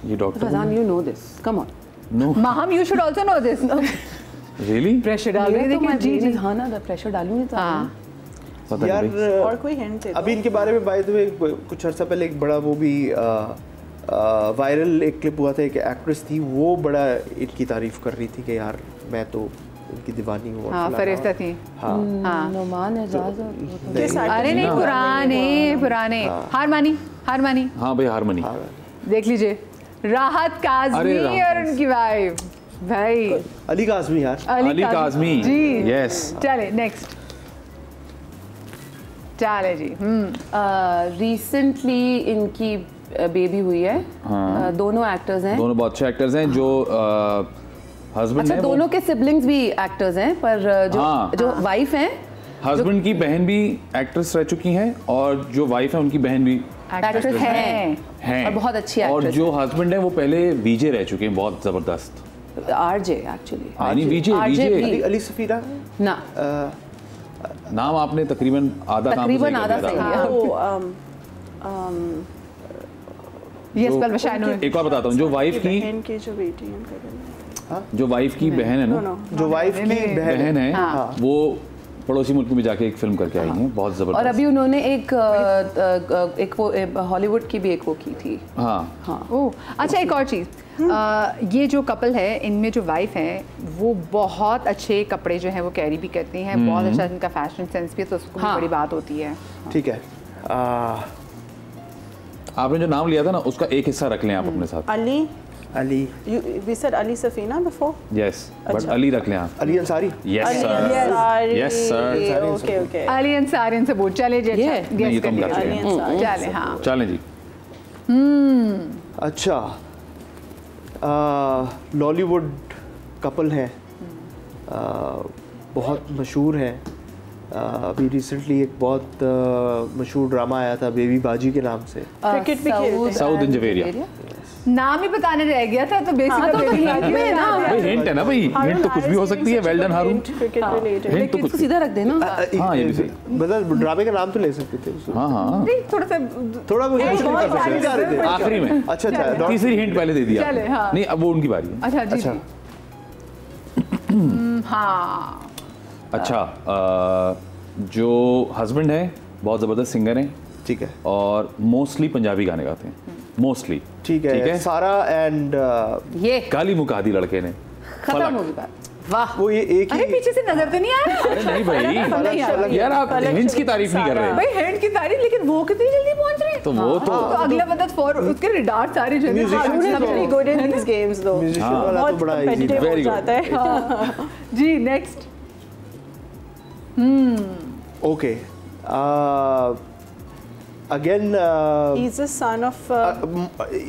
C: ये doctor,
D: Faizan you know this, come on.
C: No
A: Maham, you should also know this.
C: Really?
A: Pressure डाल रही देखिए।
D: जी जी, हाँ ना, प्रेशर डालूंगी तो
C: पता
B: यार।
E: और कोई हिंट दे दो
B: अभी इनके बारे में बाय द वे कुछ अर्सा पहले एक बड़ा वो भी वायरल एक क्लिप हुआ था, एक एक्ट्रेस थी, वो बड़ा इनकी तारीफ कर रही थी कि यार मैं तो इनकी दीवानी हूँ।
A: हाँ, फरिश्ता थी।
B: हाँ,
D: नुमान एजाज।
A: अरे नहीं, पुराने। हारमानी।
C: हाँ भाई, हारमनी
A: देख लीजिए, राहत काज़मी और उनकी वाइफ भाई
B: अली काज़मी। यार
C: अली काज़मी
A: जी,
C: यस।
A: चले नेक्स्ट, चले जी।
D: रिसेंटली इनकी बेबी हुई है। दोनों एक्टर्स हैं,
C: दोनों बहुत अच्छे एक्टर्स हैं। जो हस्बैंड
D: अच्छा, दोनों के सिबलिंग्स भी एक्टर्स हैं, पर जो वाइफ हैं,
C: हस्बैंड की बहन भी एक्ट्रेस रह चुकी हैं और जो वाइफ है उनकी बहन भी
A: एक्ट्रेस हैं
D: और बहुत अच्छी एक्ट्रेस।
C: और जो हस्बैंड है वो पहले वीजे रह चुके हैं, बहुत जबरदस्त।
D: आरजे एक्चुअली,
C: वीजे
B: अली सफीरा
D: ना,
C: नाम आपने तकरीबन आधा
D: सही लिया।
C: एक और बताता हूँ, जो वाइफ की
E: जो बेटी है,
C: जो वाइफ की बहन है ना,
B: जो वाइफ की बहन है,
C: वो पड़ोसी मुल्क में जाके एक फिल्म करके आई हैं, बहुत जबरदस्त।
D: और अभी उन्होंने एक वो हॉलीवुड की भी एक वो की थी।
C: हाँ।
A: ओह अच्छा, एक और चीज़, ये जो कपल है, इनमें जो वाइफ है वो बहुत अच्छे कपड़े जो हैं वो कैरी भी करती हैं, बहुत अच्छा इनका फैशन सेंस भी है, तो उसको भी बड़ी बात होती है।
B: ठीक है,
C: आपने जो नाम लिया था ना, उसका एक हिस्सा रख लें आप अपने साथ।
B: Ali
E: we said Ali Safina before?
C: Yes, but Ali रख लें आप।
B: Ali Ansari.
C: Yes sir, yes sir।
E: Okay।
A: Ali Ansari से बोल, चले जी, गेस कर लिया, चले हाँ,
C: चलें जी।
B: अच्छा, लॉलीवुड कपल है, बहुत मशहूर है। अभी रिसेंटली एक बहुत मशहूर ड्रामा आया था बेबी बाजी के नाम से।
E: क्रिकेट भी खेलते
C: साउथ इंजवेरिया।
A: नाम ही बताने रह गया था, तो बेसिकली
C: भाई हिंट है ना भाई, हिंट तो कुछ भी हो सकती है। वेल डन हारून,
D: हिंट तो कुछ सीधा रख देना।
C: हाँ, ये भी सही,
B: मतलब ड्रामे का नाम तो ले सकते थे।
C: हाँ
A: थोड़ा
C: आखिरी में।
B: अच्छा,
C: तीसरी हिंट पहले दे दिया।
A: नहीं,
C: अब वो उनकी बारी है।
A: अच्छा जी, हाँ
C: अच्छा, जो हस्बैंड है बहुत ज़बरदस्त सिंगर हैं,
B: ठीक है,
C: और मोस्टली पंजाबी गाने गाते हैं, मोस्टली।
B: ठीक है, सारा एंड
A: ये
C: काली मुकादी लड़के ने।
D: खत्म होगी बात। वाह,
B: वो ये एक
A: अरे
B: ही
A: पीछे से नजर तो नहीं आया?
C: अरे नहीं भाई यार, आप हिंट्स की तारीफ नहीं कर रहे हैं
A: भाई, हैंड की तारीफ, लेकिन वो कितनी जल्दी पहुंच रहे हैं।
C: तो वो तो
A: अगला बंदा फॉर उसके रिडार्ट सारे जल्दी
E: very good in these games though.
B: Musician वाला तो बड़ा इजी
E: competitive
C: Very
E: हो
C: good.
E: जाता है।
A: जी next.
B: Okay, again
E: He's the son of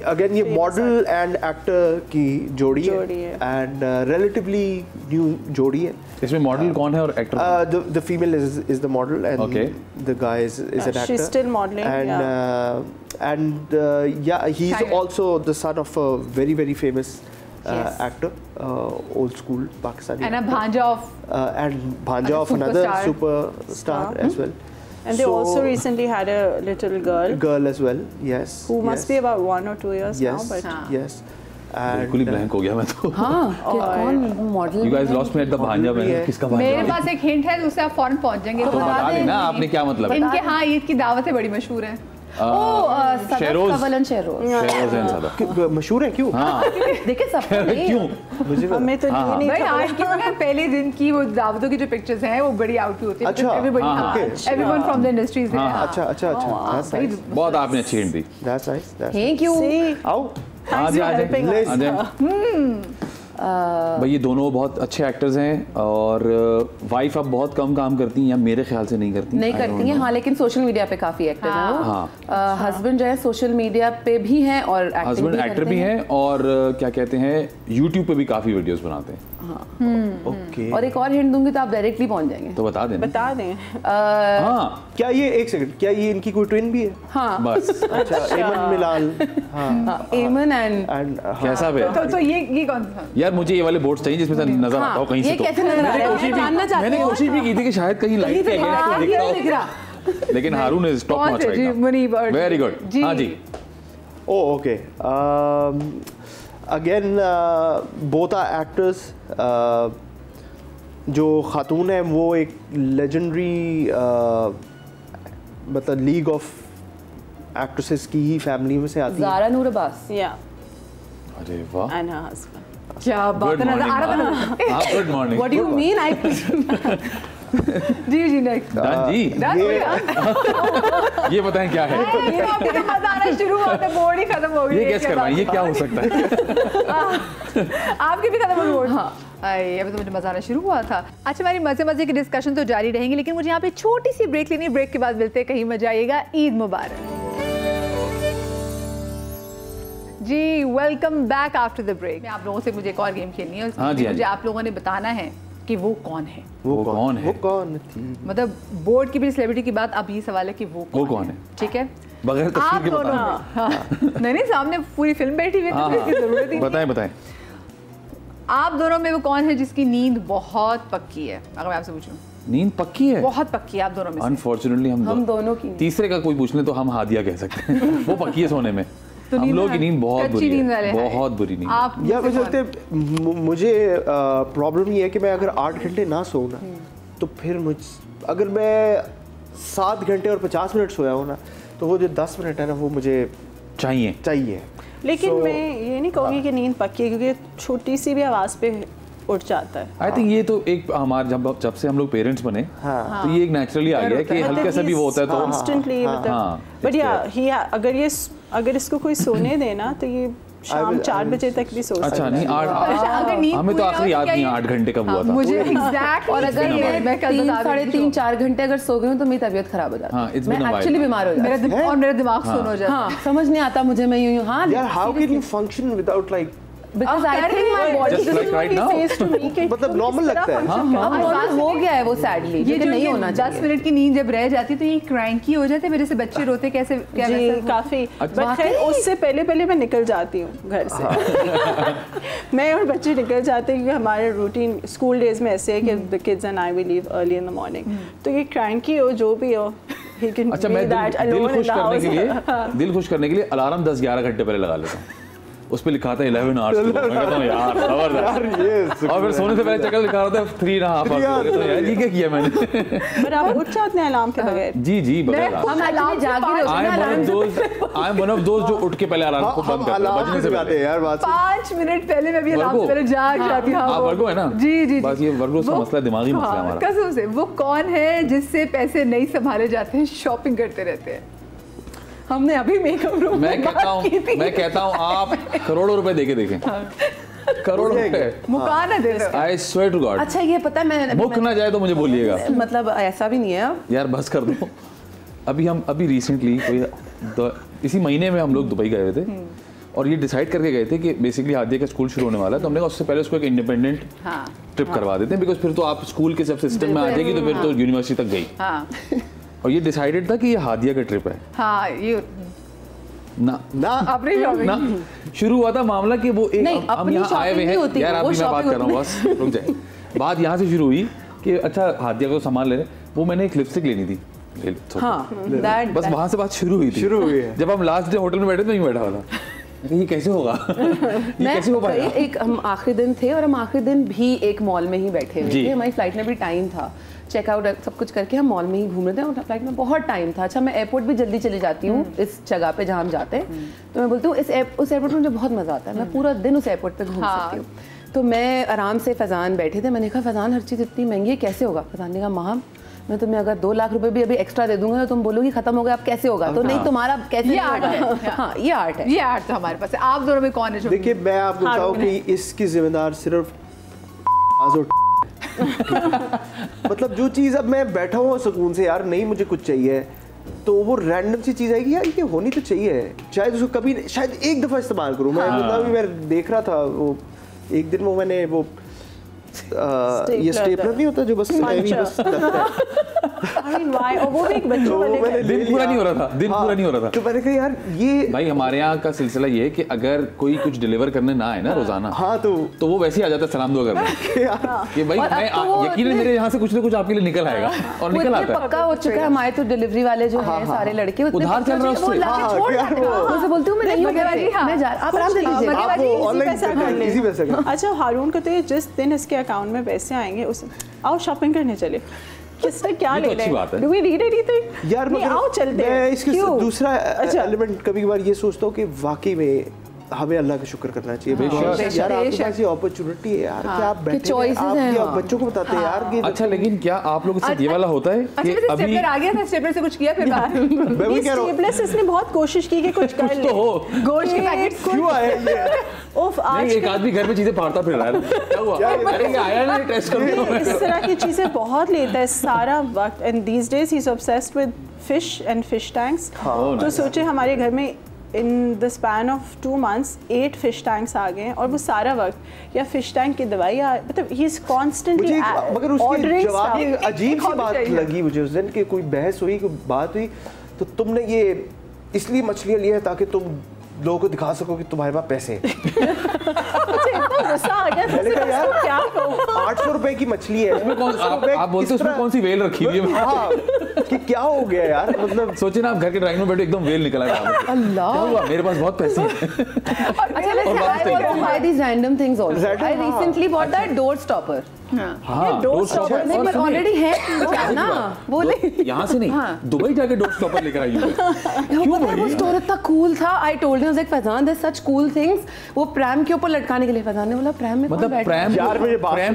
B: again ये मॉडल एंड एक्टर की जोड़ी
E: जोड़ी
B: है,
E: है।
B: एंड रिलेटिवली न्यू जोड़ी है।
C: इसमें मॉडल कौन है और actor?
B: The female is the model and
C: Okay.
B: the guy is an actor.
E: she's still modeling,
B: And yeah, he's
A: China.
B: also the son of a very very famous
E: Yes.
B: actor, old school Pakistani.
A: And
B: actor.
A: भांजा of
B: And Bhanja of another superstar as well.
E: and they
B: So-
E: also recently had a little girl
B: Girl as well, yes.
E: who must be about 1 or 2 years
B: yes,
E: now, but
B: yes. And
C: बिल्कुल ही blank हो गया मैं तो।
D: हाँ, कौन model?
C: You guys lost me at the भांजा में, किसका भांजा?
A: मेरे पास एक हिंट है, उससे आप फौरन पहुंच जाएंगे।
C: तो बता देना आपने क्या मतलब है।
A: इनके हाँ ईद की दावतें बड़ी मशहूर हैं।
C: शेरोज।
D: शेरोज
B: मशहूर है क्यों?
C: हाँ
D: देखे सब
C: क्यों?
B: मुझे
E: हमें तो ये नहीं
A: भाई
E: खबर।
A: आज की मगर पहले दिन की वो दावतों की जो पिक्चर्स हैं वो बड़ी आउट होती है।
B: अच्छा,
C: हाँ,
A: एवरीवन फ्रॉम द इंडस्ट्रीज है।
B: अच्छा अच्छा अच्छा, that's nice.
C: बहुत आपने अच्छी hint the.
B: That's nice. That's
D: thank you.
E: See,
B: आओ।
E: thanks for helping us.
C: भाई ये दोनों बहुत अच्छे एक्टर्स हैं, और वाइफ अब बहुत कम काम करती हैं या मेरे ख्याल से नहीं करती
D: हैं, हाँ, लेकिन सोशल मीडिया पे काफी एक्टिव हैं वो।
C: हाँ।
D: हस्बैंड जो है सोशल मीडिया पे भी हैं और एक्टिंग
C: हस्बैंड
D: भी
C: एक्टर
D: करते
C: भी
D: हैं।
C: हैं, और क्या कहते हैं यूट्यूब पे भी काफी वीडियोस बनाते हैं।
B: ओके।
D: और एक और हिंट दूंगी तो आप डायरेक्टली पहुंच जाएंगे।
C: तो बता देना।
E: बता दें।
C: हाँ
B: क्या ये एक सेकंड, क्या ये इनकी कोई ट्विन भी है?
D: हाँ,
C: बस
B: अच्छा, एमन मिलाल। हाँ,
D: एमन एंड
B: एंड
C: कैसा भी है?
A: तो ये कौन सा?
C: यार मुझे ये वाले बोर्ड्स चाहिए जिसमें से नजर आता हो कहीं से।
D: ये
C: तो
D: कैसे नजर आ रहा है? जानना चाहते
C: मैंने
D: हो?
C: कोशिश भी की थी कि शायद कहीं लाइट के अगेंस्ट दिख रहा हो, लेकिन हारून इज टॉप नॉच
A: जी, मुनीब और-
C: वेरी गुड।
A: जी।
C: हाँ जी।
B: Oh, okay. Again, both are actors. जो खातून है वो एक लेजेंडरी मतलब लीग ऑफ एक्ट्रेसेस की ही फैमिली में से आती है।
D: ज़ारा नूर अब्बास।
E: Yeah,
C: अरे वाह,
E: and her husband.
A: क्या बात
C: गुड
A: है, नजर आ रहा था।
C: मॉर्निंग। हाँ, good morning.
D: What do you mean?
A: जी नेक्स्ट।
C: डन जी। ये बताएं क्या है?
A: ये आपके तो मजा आना शुरू हुआ था, बोर्ड ही खत्म हो गई।
C: ये गेस करवाएं, ये क्या हो सकता है?
A: आपके भी खत्म हो गई बोर्ड। हाँ, अभी तो मुझे मजा आना शुरू हुआ था। अच्छा, हमारी मजे की डिस्कशन तो जारी रहेंगी, लेकिन मुझे यहाँ पे छोटी सी ब्रेक लेनी है। ब्रेक के बाद मिलते हैं, कहीं मजा आइएगा। ईद मुबारक जी। Welcome back after the break. आप लोगों से मुझे एक और गेम खेलनी है, उसमें
C: हाँ जी, हाँ
A: मुझे
C: जी।
A: आप लोगों ने बताना है कि वो कौन है।
C: वो कौन है?
B: वो कौन थी?
A: मतलब बोर्ड की भी सेलिब्रिटी की बात, अब ये सवाल है कि वो
C: कौन है?
A: ठीक है,
C: बगैर
A: आप
C: तस्वीर के
A: दोनों
C: बताना।
A: हाँ। नहीं सामने पूरी फिल्म बैठी हुई है,
C: हाँ,
A: तो इसकी जरूरत ही नहीं।
C: बताएं बताएं।
A: आप दोनों में वो कौन है जिसकी नींद बहुत पक्की है? अगर मैं आपसे पूछूं,
C: नींद पक्की है?
A: बहुत पक्की है आप दोनों में से।
C: अनफॉर्चुनेटली
D: हम दोनों की।
C: तीसरे का कोई पूछ ले तो हम हादिया कह सकते हैं। वो पक्की है सोने में।
A: तो
C: हम
A: नींद
C: लोग की नींद बहुत
A: कच्ची
C: बुरी
A: नींद वाले
C: है,
A: हैं।
C: बहुत बुरी नींद।
A: आप
B: या
A: में से
B: मुझे लगता है मुझे प्रॉब्लम ये है कि मैं अगर 8 घंटे ना सोऊं ना, तो फिर अगर मैं 7 घंटे और 50 मिनट सोया हूँ ना, तो वो जो 10 मिनट है ना, वो मुझे चाहिए।
E: लेकिन मैं ये नहीं कहूँगी कि नींद पक्की है, क्योंकि छोटी सी भी आवाज़ पे उठ जाता है।
C: आई थिंक ये तो एक हमारे जब से हम लोग पेरेंट्स बने,
B: हाँ।
C: तो ये एक नेचुरली आ गया है कि हल्का सा भी वो होता है तो
E: कॉन्स्टेंटली मतलब। बट या अगर इसको कोई सोने देना तो ये शाम 4 बजे तक भी सो सकता है।
C: अच्छा नहीं,
A: अगर नींद
C: हमें तो
A: पूरी
C: आखिरी
A: ना हो
C: याद नहीं
A: तो
C: 8 घंटे कब हुआ था।
A: मुझे एग्जैक्टली।
D: और अगर ये
A: मैं कल
D: 3,
A: बता
D: साढ़े
A: रही
D: 3,
A: हूँ।
D: 4 घंटे अगर सो गई हूँ तो मेरी तबीयत खराब हो जाती
C: हाँ,
D: है।
C: it's
D: मैं
C: been a while.
D: एक्चुअली बीमार हो जाती हूँ।
A: और मेरा दिमाग सुन हो जाता है।
D: हाँ, समझ नहीं आता मुझे, मैं यूं हाँ।
B: यार, how can you function without like,
D: Because I think my body
C: Just like right now.
B: मतलब normal लगता है।
D: अब normal हो गया है वो sadly,
A: ये
D: जो कि
A: जो
D: नहीं होना
A: 10
D: चाहिए।
A: मिनट की नींद जब रह जाती है तो ये क्रैंकी हो जाते हैं, मेरे से बच्चे रोते कैसे क्या
E: जी
A: वैसा-
E: काफी।
C: अच्छा।
E: बट खैर उससे पहले मैं निकल जाती हूँ घर से। मैं और बच्चे निकल जाते हैं, क्योंकि हमारे रूटीन स्कूल डेज में ऐसे है कि the kids and I will leave early in the morning. तो ये क्रैंकी हो जो भी हो, he can
C: अच्छा,
E: be
C: मैं
E: that
C: दिल
E: alone in
C: खुश
E: the
C: करने
E: house.
C: के लिए दिल खुश करने के लिए अलार्म 10-11 घंटे पहले लगा लेता हूँ। उस पे लिखा था 11 आवर्स। मैं कहता हूँ यार जबरदस्त। और फिर सोने से पहले चक्कर लिखा होता है 3.5 आवर्स। तो यार ये क्या किया मैंने?
E: पर आप उठ जाते हैं अलार्म के बगैर?
C: जी बगैर।
D: हम एक्चुअली जागे होते हैं।
C: आई एम वन ऑफ दोस्त जो उठ के पहले अलार्म को बंद करते हैं बजने से पहले
B: यार। बात
A: 5 मिनट पहले मैं भी अलार्म से पहले जाग जाती हूं।
C: आप वर्गो है ना? जी बस ये वर्गो का मसला, दिमागी मसला हमारा।
A: कसम से वो कौन है जिससे पैसे नहीं संभाले जाते हैं, शॉपिंग करते रहते हैं? हमने अभी मेकअप रूम
C: मैं कहता हूँ आप करोड़ों रुपए देके देखें। करोड़ रुपए
A: मुकाना दे दो।
C: I swear to God.
D: अच्छा ये पता है मैं
C: बुक ना जाए तो मुझे बोलिएगा।
D: मतलब ऐसा भी नहीं है
C: यार, बस कर दो। अभी रिसेंटली कोई इसी महीने में हम लोग दुबई गए हुए थे और ये डिसाइड करके गए थे कि बेसिकली हादिया का स्कूल शुरू होने वाला है, तो हमने कहा उससे पहले उसको एक इंडिपेंडेंट ट्रिप करवा देते हैं, बिकॉज फिर तो आप स्कूल के सब सिस्टम में आ जाएगी तो फिर तो यूनिवर्सिटी तक गई। और ये डिसाइडेड था कि ये हादिया का ट्रिप है।
A: हाँ, ये
C: ना शुरू हुआ था मामला कि वो एक हम यहाँ आए हुए हैं यार, अभी मैं बात कर रहा हूँ बस रुक जाए। बात यहाँ से शुरू हुई कि अच्छा हादिया को सामान लेने, वो मैंने एक लिपस्टिक लेनी थी। बस वहाँ से बात शुरू हुई थी। जब हम लास्ट डे होटल में बैठे तो नहीं बैठा वाला ये कैसे होगा, ये कैसे हो पाएगा।
D: एक हम आखिरी दिन थे और हम आखिरी दिन भी एक मॉल में ही बैठे हुए थे। हमारी फ्लाइट में भी टाइम था, चेकआउट सब कुछ करके हम मॉल में ही घूम रहे थे और फ्लाइट में बहुत टाइम था। अच्छा मैं एयरपोर्ट भी जल्दी चली जाती हूँ इस जगह पे जहाँ हम जाते हैं, तो मैं बोलती हूँ उस एयरपोर्ट में मुझे बहुत मज़ा आता है, मैं पूरा दिन उस एयरपोर्ट पे घूम सकती हूँ। तो मैं आराम से फैज़ान बैठे थे, मैंने कहा फैज़ान हर चीज़ इतनी महंगी है कैसे होगा? फैज़ान ने कहा माँ मैं तुम्हें अगर 2 लाख रुपए भी अभी एक्स्ट्रा दे दूंगा तो तुम बोलोगी खत्म हो गया, अब कैसे होगा? तो नहीं तुम्हारा कैसे, ये आर्ट है। हाँ ये आर्ट है,
A: ये आर्ट तो हमारे पास है। आप दोनों में कौन है?
B: देखिए मैं आपको बताऊं कि इसकी जिम्मेदार सिर्फ मतलब जो चीज़ अब मैं बैठा हुआ सुकून से यार नहीं मुझे कुछ चाहिए तो वो रैंडम सी चीज़ आएगी यार ये होनी तो चाहिए, शायद उसको कभी शायद एक दफ़ा इस्तेमाल करूँ। मैं मतलब मैं देख रहा था वो एक दिन वो मैंने वो ये स्टेपलर नहीं होता जो बस
E: वो भी एक बच्चों वाले
C: दिन पूरा नहीं हो रहा था, दिन पूरा नहीं हो रहा था।
B: तो मैंने कहा यार ये
C: भाई हमारे यहाँ का सिलसिला ये है कि अगर कोई कुछ डिलीवर करने ना आए ना रोजाना,
B: हाँ तो
C: वो वैसे ही आ जाता है सलाम दुआ करने कि भाई मैं यकीनन मेरे यहाँ से कुछ ना कुछ आपके लिए निकल आएगा और निकल आता है।
D: पक्का हो चुका है हमारे तो डिलीवरी वाले जो है सारे लड़के
C: उधार चल रहा है
D: उससे बोलती हूँ मैं नहीं आप आराम से लीजिए।
E: अच्छा हारून को तो ये जिस दिन इसके अकाउंट में पैसे आएंगे उस आओ शॉपिंग करने चले, किसने क्या ले लें? Do we need anything?
B: यार मगर
E: आओ चलते हैं।
B: मैं इसके दूसरा एलिमेंट कभी बार ये सोचता हूँ कि वाकई में हमें अल्लाह का शुक्र करना चाहिए। यार आपके पास ये अपॉर्चुनिटी है यार कि आप बैठे आप बच्चों को बताते हैं यार।
C: अच्छा लेकिन क्या आप लोगों से ये वाला होता है कि
A: अभी आ गया था स्टेपलर से कुछ किया फिर
B: मैं वही कह रहा हूं
E: स्टेपलर से इसने बहुत कोशिश की कि कुछ कर ले
C: तो हो
A: गोश्त के पैकेट
B: क्यों आए ये
E: उफ आज
C: एक आदमी घर में चीजें फाड़ता फिर रहा है, क्या हुआ? अरे आया ना टेस्ट कर
E: इस तरह की चीजें बहुत लेता है सारा वक्त and these days he is obsessed with fish and fish tanks. तो सोचे हमारे घर में in the span of 2 months 8 fish tanks आ गए और वो सारा वक्त या fish tank की दवाई मतलब he is constantly
B: मगर उसके जवाब में अजीब सी बात लगी मुझे उस दिन कि कोई बहस हुई कोई बात हुई तो तुमने ये इसलिए मछलियाँ ली है ताकि तुम लोगों को दिखा सको कि तुम्हारे पास पैसे हैं।
E: गुस्सा आ गया यार क्या कहूं
B: 800 रुपए की मछली है
C: आप बोलते उसमें कौन सी वेल रखी हुई है?
B: हाँ कि क्या हो गया यार मतलब
C: सोचे ना आप घर के ड्राइंग में बैठे एकदम वेल निकला है
D: अल्लाह
C: क्या हुआ मेरे पास बहुत पैसे हैं।
D: अच्छा let's buy these random things also. I recently bought that door stopper.
C: हाँ डोर स्टॉपर
D: नहीं पर ऑलरेडी है ना बोले
C: यहाँ से नहीं दुबई जाके डोर स्टॉपर लेकर आई हूँ।
D: क्यों भाई वो स्टोर इतना कूल था। I told him like Faizan there such cool things वो प्रैम के ऊपर लटकाने के लिए। फैजान ने बोला प्रैम में
C: मतलब प्रैम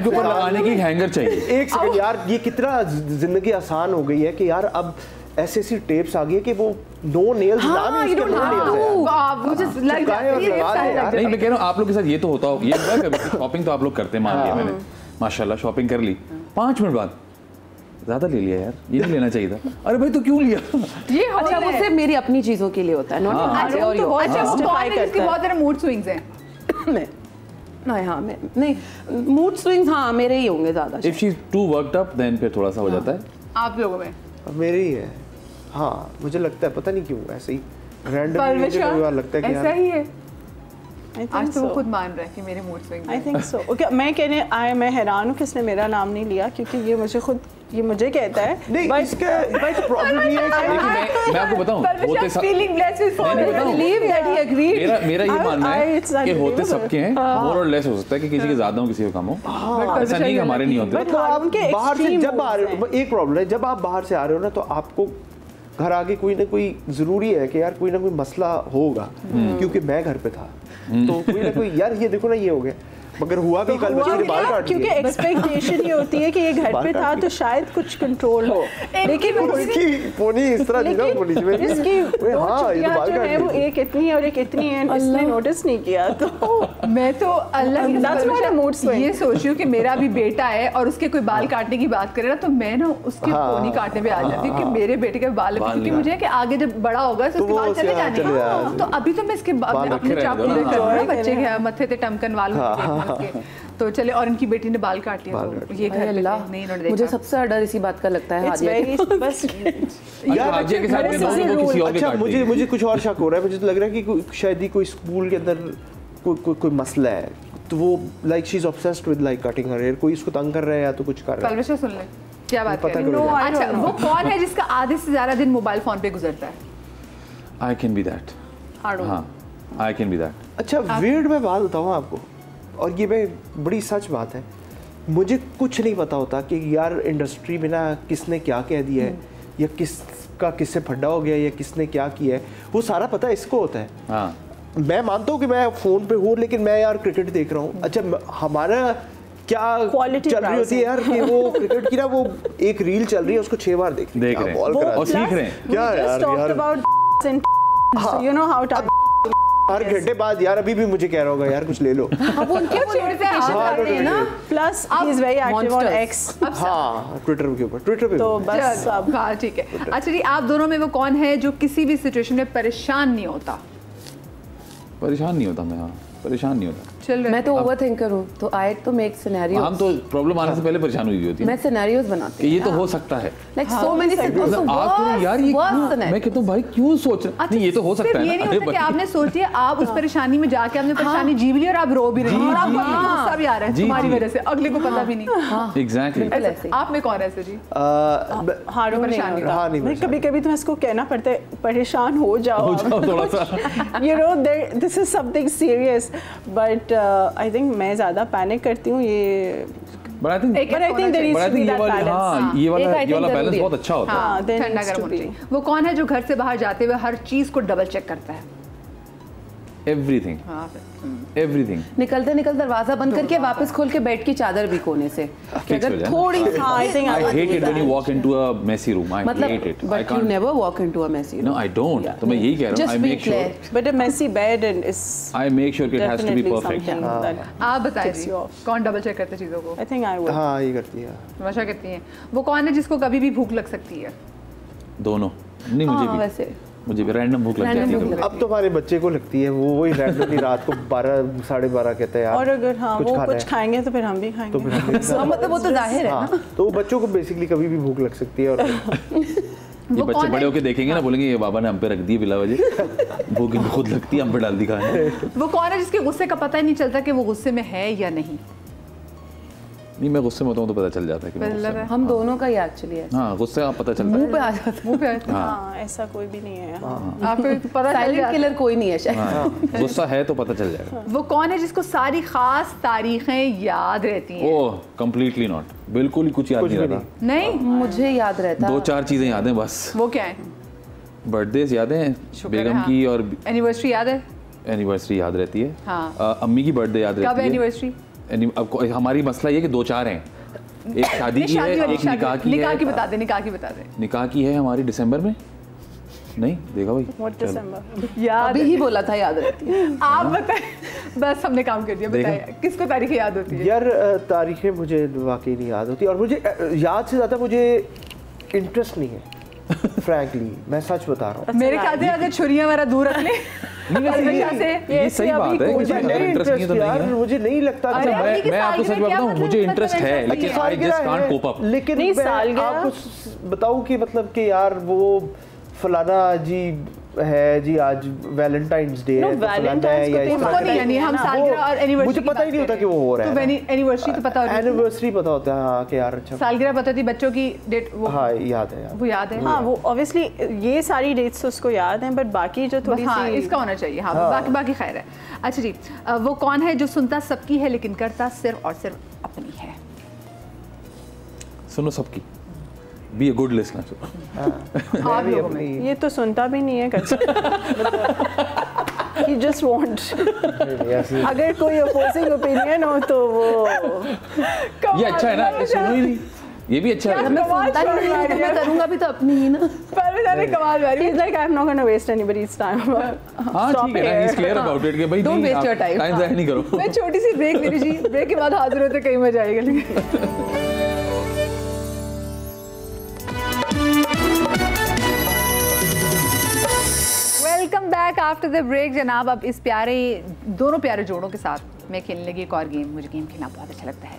C: के ऊपर लगाने की हैंगर चाहिए।
B: एक सेकंड यार ये कितना जिंदगी आसान हो गई है कि यार अब ऐसी टेप्स आ गई है कि वो नो नेल्स ना भी उसके
C: नहीं मैं कह रहा हूँ आप लोग के साथ ये तो होता हो ये शॉपिंग तो आप लोग करते हैं मान लिया मैंने माशाल्लाह शॉपिंग कर ली 5 मिनट बाद ज्यादा ले लिया यार ये नहीं लेना चाहिए था। अरे भाई तो क्यों लिया
A: ये
D: अच्छा वो सिर्फ मेरी अपनी चीजों के लिए होता है नॉट और योर।
A: अच्छा बहुत सारे मूड स्विंग्स हैं
D: नहीं हाँ नहीं मूड स्विंग्स हाँ मेरे ही होंगे ज्यादा।
C: If she is too worked up then फिर थोड़ा सा हो जाता है।
A: आप लोगों में
B: मेरे ही है हाँ मुझे लगता है पता नहीं क्यों ऐसे ही रैंडम मुझे कई बार लगता है कि
A: ऐसा ही है आज तो वो खुद मान रहा है कि मेरे mood swing
E: I think so. Okay, मैं हैरान हूँ कि इसने मेरा नाम नहीं लिया, क्योंकि ये मुझे कहता है
B: नहीं, बट प्रॉब्लम ये है कि
C: मैं आपको बताऊं, होते सब मेरा ये मानना है कि होते सबके हैं, मोर और लेस हो सकता है कि किसी के ज्यादा हो किसी के कम हो, ऐसा नहीं हमारे नहीं होते।
B: मतलब आप बाहर से जब आ रहे हो, एक प्रॉब्लम है, जब आप बाहर से आ रहे हो ना, तो आपको घर आके कोई ना कोई जरूरी है कि यार कोई ना कोई मसला होगा, क्योंकि मैं घर पे था तो कोई ना कोई यार ये देखो ना ये हो गया, मगर हुआ भी कल बच्चे ने बाल काट दिए,
E: क्योंकि एक्सपेक्टेशन ये होती है कि ये घर पे था तो शायद कुछ कंट्रोल हो, लेकिन
B: उसकी पोनी इस तरह नहीं ना पोनी में
E: इसकी हाँ ये बाल काट है, वो एक इतनी है और एक इतनी है, इसने नोटिस नहीं किया। तो
A: मैं तो अल्लाह ये सोच रही हूँ कि मेरा भी बेटा है और उसके कोई बाल काटने की बात करे ना, तो मैं ना उसके पोनी काटने पे आ जाती हूँ कि मेरे बेटे के बाल, क्योंकि मुझे कि आगे जब बड़ा होगा तो उसके बाल चले जाने, तो अभी तो मैं इसके अपने चाप पूरे कर बच्चे के मत्थे पे टमकन वालों तो चले। और इनकी बेटी ने बाल काट लिया, तो ये घर नहीं इन्होंने।
D: मुझे सबसे डर इसी बात का लगता है
E: बस
C: यार बच्चे के साथ किसी और
B: अच्छा मुझे कुछ और शक हो रहा है, मुझे तो लग रहा है कि शायद ही कोई स्कूल के अंदर कोई मसला है, तो वो like she is obsessed with like cutting her hair, कोई इसको तंग कर रहा है या तो कुछ कर रहा है।
A: सुन ले क्या बात है। अच्छा वो कौन है जिसका आधे से ज्यादा दिन मोबाइल फोन पे गुजरता है?
C: I can be that. हाँ आई कैन बी दैट।
B: अच्छा वियर्ड में बात बताऊँ आपको, और ये मैं बड़ी सच बात है, मुझे कुछ नहीं पता होता कि यार इंडस्ट्री में ना किसने क्या कह दिया है या किसका किससे फड्डा हो गया या किसने क्या किया है, वो सारा पता इसको होता है।
C: हाँ।
B: मैं मानता हूँ कि मैं फ़ोन पे हूँ, लेकिन मैं यार क्रिकेट देख रहा हूँ। अच्छा हमारा क्या चल रही होती है यार कि वो क्रिकेट की ना वो एक रील चल रही है, उसको 6 बार देख रहे हैं
C: और सीख रहे हैं
B: क्या यार हर घंटे बाद यार अभी भी मुझे कह रहा होगा यार कुछ ले लो।
E: अब उनके plus he is very active on x,
B: हाँ ट्विटर पे
E: तो बस अब
A: हाँ ठीक है। अच्छा जी आप दोनों में वो कौन है जो किसी भी सिचुएशन में परेशान नहीं होता?
C: परेशान नहीं होता मैं, हाँ परेशान नहीं होता।
D: मैं तो ओवरथिंकर हूँ, तो आई तो मेक सिनेरियोस।
C: हम तो प्रॉब्लम आने से पहले परेशान हुई होती है।
D: मैं सिनेरियोस बनाती हूँ
C: ये तो हो सकता है,
D: लाइक सो मेनी सिनेरियोस।
C: आप यार ये मैं कहता हूँ भाई क्यों सोच रहे? नहीं ये तो हो सकता है।
A: ये नहीं होता कि आपने सोची आप उस परेशानी में जाके आपने परेशानी जीव ली और आप रो भी रहे हैं और आपको गुस्सा भी आ रहा है तुम्हारी वजह से, अगले को पता भी नहीं।
C: एग्जैक्टली।
A: आप में कौन है ऐसे जी?
E: हारो नहीं, कभी-कभी तो इसको कहना पड़ता है परेशान हो जाओ
C: थोड़ा सा,
E: you know this is something serious, but I think मैं ज्यादा पैनिक करती हूँ ये,
C: but I think
E: there needs to be that balance।
C: हाँ, ये वाला बैलेंस बहुत अच्छा होता है।
E: हाँ,
A: ठंडा गर्म होना चाहिए। वो कौन है जो घर से बाहर जाते हुए हर चीज को डबल चेक करता है?
C: Everything everything.
D: निकलते दरवाजा बंद करके वापस खोल के बेड की चादर भी कोने से, अगर थोड़ी
C: I hate it when you walk into a messy room, I hate it.
D: But you never walk into a messy room.
C: No I don't, तो मैं यही कह रहा हूं, I make sure,
E: but a messy bed is
C: I make sure it has to be perfect.
A: आप बताइए कौन double check करता है चीजों को?
E: I think I would.
B: हाँ ये करती है,
A: हमेशा करती है। वो कौन है जिसको कभी भी भूख लग सकती है?
C: दोनों नहीं, मुझे भी रैंडम भूख लग जाती है।
B: अब तो हमारे बच्चे को लगती है, वो वही रैंडमली रात को 12 साढ़े 12 कहते हैं यार,
E: और अगर हाँ वो कुछ खाएंगे तो फिर हम भी खाएंगे,
B: तो फिर हम भी
D: मतलब वो तो जाहिर है ना,
B: तो वो बच्चों को बेसिकली कभी भी भूख लग सकती है। और
C: ये बच्चे बड़े होके देखेंगे ना, बोलेंगे ये बाबा ने हम पे रख दी बिला वजह, भूख इनको खुद लगती है, हम पे डाल दी खाने।
A: वो कौन है जिसके गुस्से का पता ही नहीं चलता कि वो गुस्से में है या नहीं?
C: नहीं मैं गुस्से में होता हूँ तो पता चल जाता है कि मैं गुस्से में।
D: हम दोनों का ही एक्चुअली है।
C: हाँ गुस्से का पता चलता है,
D: मुंह पे आ जाता है,
A: मुंह पे आ जाता है।
E: हाँ ऐसा कोई भी नहीं है,
A: आपको पता
D: साइलेंट किलर कोई नहीं है शायद।
C: गुस्सा है तो पता चल जाएगा।
A: वो कौन है जिसको सारी खास तारीखें याद रहती हैं?
C: ओह कंप्लीटली नॉट, बिल्कुल ही कुछ याद नहीं रहता।
A: नहीं
D: मुझे याद रहता,
C: 2-4 चीजें याद हैं बस।
A: वो क्या है?
C: बर्थडेज याद हैं बेगम की, और
A: एनिवर्सरी याद है?
C: एनिवर्सरी याद रहती है।
A: हाँ।
C: अम्मी की बर्थडे याद रहती है।
A: कब एनिवर्सरी?
C: अब हमारी मसला ये कि 2-4 हैं, एक शादी की है, एक निकाह की है।
A: निकाह की बता दे, निकाह की बता दे।
C: निकाह की है हमारी दिसंबर में, नहीं देखा भाई?
E: व्हाट दिसंबर?
A: याद
D: अभी ही बोला था याद रहती है।
A: आप बताएं, बस हमने काम कर दिया। बताइए किसको तारीखें याद होती है?
B: यार तारीखें मुझे वाकई नहीं याद होती, और मुझे याद से ज़्यादा मुझे इंटरेस्ट नहीं है फ्रैंकली, मैं सच बता रहा हूँ।
A: मेरे ख्याल से अगर छुरियां वगैरह दूर रख ले
C: ये सही बात है, मुझे इंटरेस्ट नहीं है तो नहीं है,
B: मुझे नहीं लगता।
C: अच्छा मैं आपको सच बताऊं, मुझे इंटरेस्ट है लेकिन I just can't cope up.
B: लेकिन मैं आपको बताऊं कि मतलब कि यार वो फलाना जी है जी आज वैलेंटाइंस डे है,
E: वैलेंटाइंस
B: या इस तरह
A: यानी हम सालगिरह और एनिवर्सरी
B: मुझे पता ही नहीं होता कि वो हो रहा है।
A: तो एनिवर्सरी तो पता होती है,
B: एनिवर्सरी पता होता है हाँ कि यार अच्छा,
A: सालगिरह पता होती है, बच्चों की डेट वो
B: हाँ याद है,
A: वो याद है।
E: हाँ वो ऑब्वियसली ये सारी डेट्स तो उसको याद हैं, बट बाकी जो थोड़ी
A: हाँ,
E: सी
A: इसका होना चाहिए। हाँ, बाकी खैर है। अच्छा जी, वो कौन है जो सुनता सबकी है लेकिन करता सिर्फ और सिर्फ अपनी है?
C: सुनो सबकी, बी अ गुड लिसनर।
A: आप लोगों में
E: ये तो सुनता भी नहीं है He just want अगर कोई अपोजिंग ओपिनियन हो तो वो
C: ये अच्छा है ना, ये सुनो ही नहीं, ये भी अच्छा है।
D: मैं सुनता ही नहीं हूं, तो मैं करूंगा भी तो अपनी ही ना।
A: पर मैंने कमाल मारी।
E: He's like I'm not going to waste anybody's time.
C: हाँ ठीक है ना, he's clear about it कि भाई
D: Don't waste your time.
C: Time ज़ाया नहीं करो।
A: मैं छोटी सी ब्रेक ले लीजिए, ब्रेक के बाद हाजिर होते कहीं मजा आएगा। लेकिन welcome back after the break जनाब। अब इस दोनों प्यारे जोड़ों के साथ मैं खेलने लगी एक और गेम। मुझे गेम खेलना बहुत अच्छा लगता है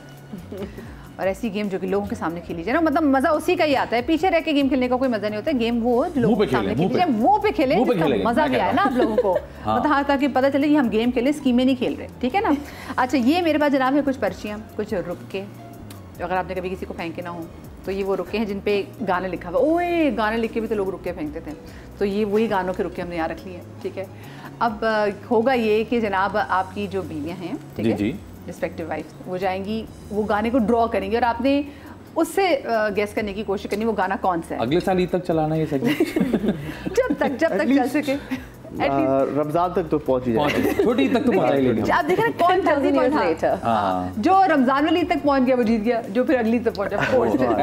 A: और ऐसी गेम जो कि लोगों के सामने खेली जाए ना, मतलब मजा उसी का ही आता है। पीछे रह के गेम खेलने का कोई मजा नहीं होता है। गेम वो जो लोगों के सामने खेली जाए, मुंह पे खेले, मजा भी आए ना आप लोगों को। मतलब हाँ, ताकि पता चले कि हम गेम खेले, स्कीमें नहीं खेल रहे, ठीक है ना। अच्छा, ये मेरे पास जनाब है कुछ पर्चियाँ, कुछ रुक्के, अगर आपने कभी किसी को फेंके ना हो तो ये वो रुके हैं जिन पे गाने लिखा हुआ। ओए, गाने लिख के भी तो लोग रुके फेंकते थे, तो ये वही गानों के रुके हमने यहाँ रख लिए, ठीक है। अब होगा ये कि जनाब आपकी जो बीवियाँ हैं, ठीक है, रिस्पेक्टिव वाइफ, वो जाएंगी, वो गाने को ड्रॉ करेंगी और आपने उससे गेस करने की कोशिश करनी वो गाना कौन सा है।
C: अगले साल ईद तक चलाना है ये सेगमेंट
A: जब तक चल सके,
B: रमजान तक तो पहुंच ही जाए,
C: छोटी ईद तक तो पहुंचा ही लेंगे।
A: आप देख रहे हैं कौन जल्दी पहुंचा। जो रमजान वाली ईद तक पहुंच गया वो जीत गया, जो फिर अगली तक पहुंचा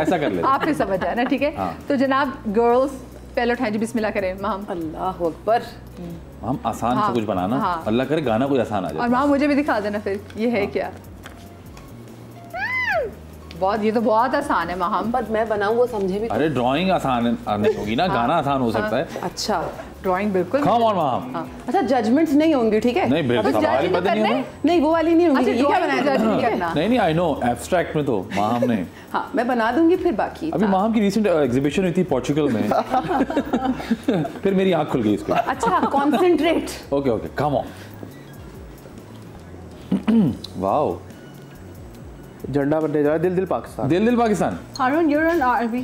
C: ऐसा कर लेते,
A: आप फिर समझ जाए ना, ठीक है। तो जनाब गर्ल्स पहले उठाएं जी, बिस्मिल्लाह करें। माम
D: अल्लाह अकबर।
C: हम आसान से कुछ बनाना, अल्लाह करे गाना कोई आसान आ जाए।
A: और माम मुझे भी दिखा देना फिर ये है क्या। बहुत, ये तो बहुत आसान है माम।
D: पर मैं बनाऊं वो समझे भी।
C: अरे ड्राइंग आसान नहीं होगी ना, गाना आसान हो सकता है।
D: अच्छा,
A: ड्राइंग बिल्कुल।
C: कम ऑन माम।
D: अच्छा, जजमेंट्स नहीं होंगी, ठीक है।
C: नहीं बिल्कुल, सवाल ही पता नहीं होगा।
D: नहीं वो वाली नहीं होंगी।
A: ये क्या बनाया जज नहीं करना।
C: नहीं आई नो, एब्स्ट्रैक्ट में तो माम ने।
D: हाँ, मैं बना दूंगी फिर बाकी।
C: अभी माम की रिसेंट एग्जीबिशन हुई थी पोर्चुगल में। फिर मेरी आंख खुल गई इसको।
D: अच्छा, concentrate.
C: Okay come on. Wow,
B: झंडा बनने जा रहा है, दिल दिल पाकिस्तान।
C: दिल दिल Pakistan.
E: Harun, you're on RB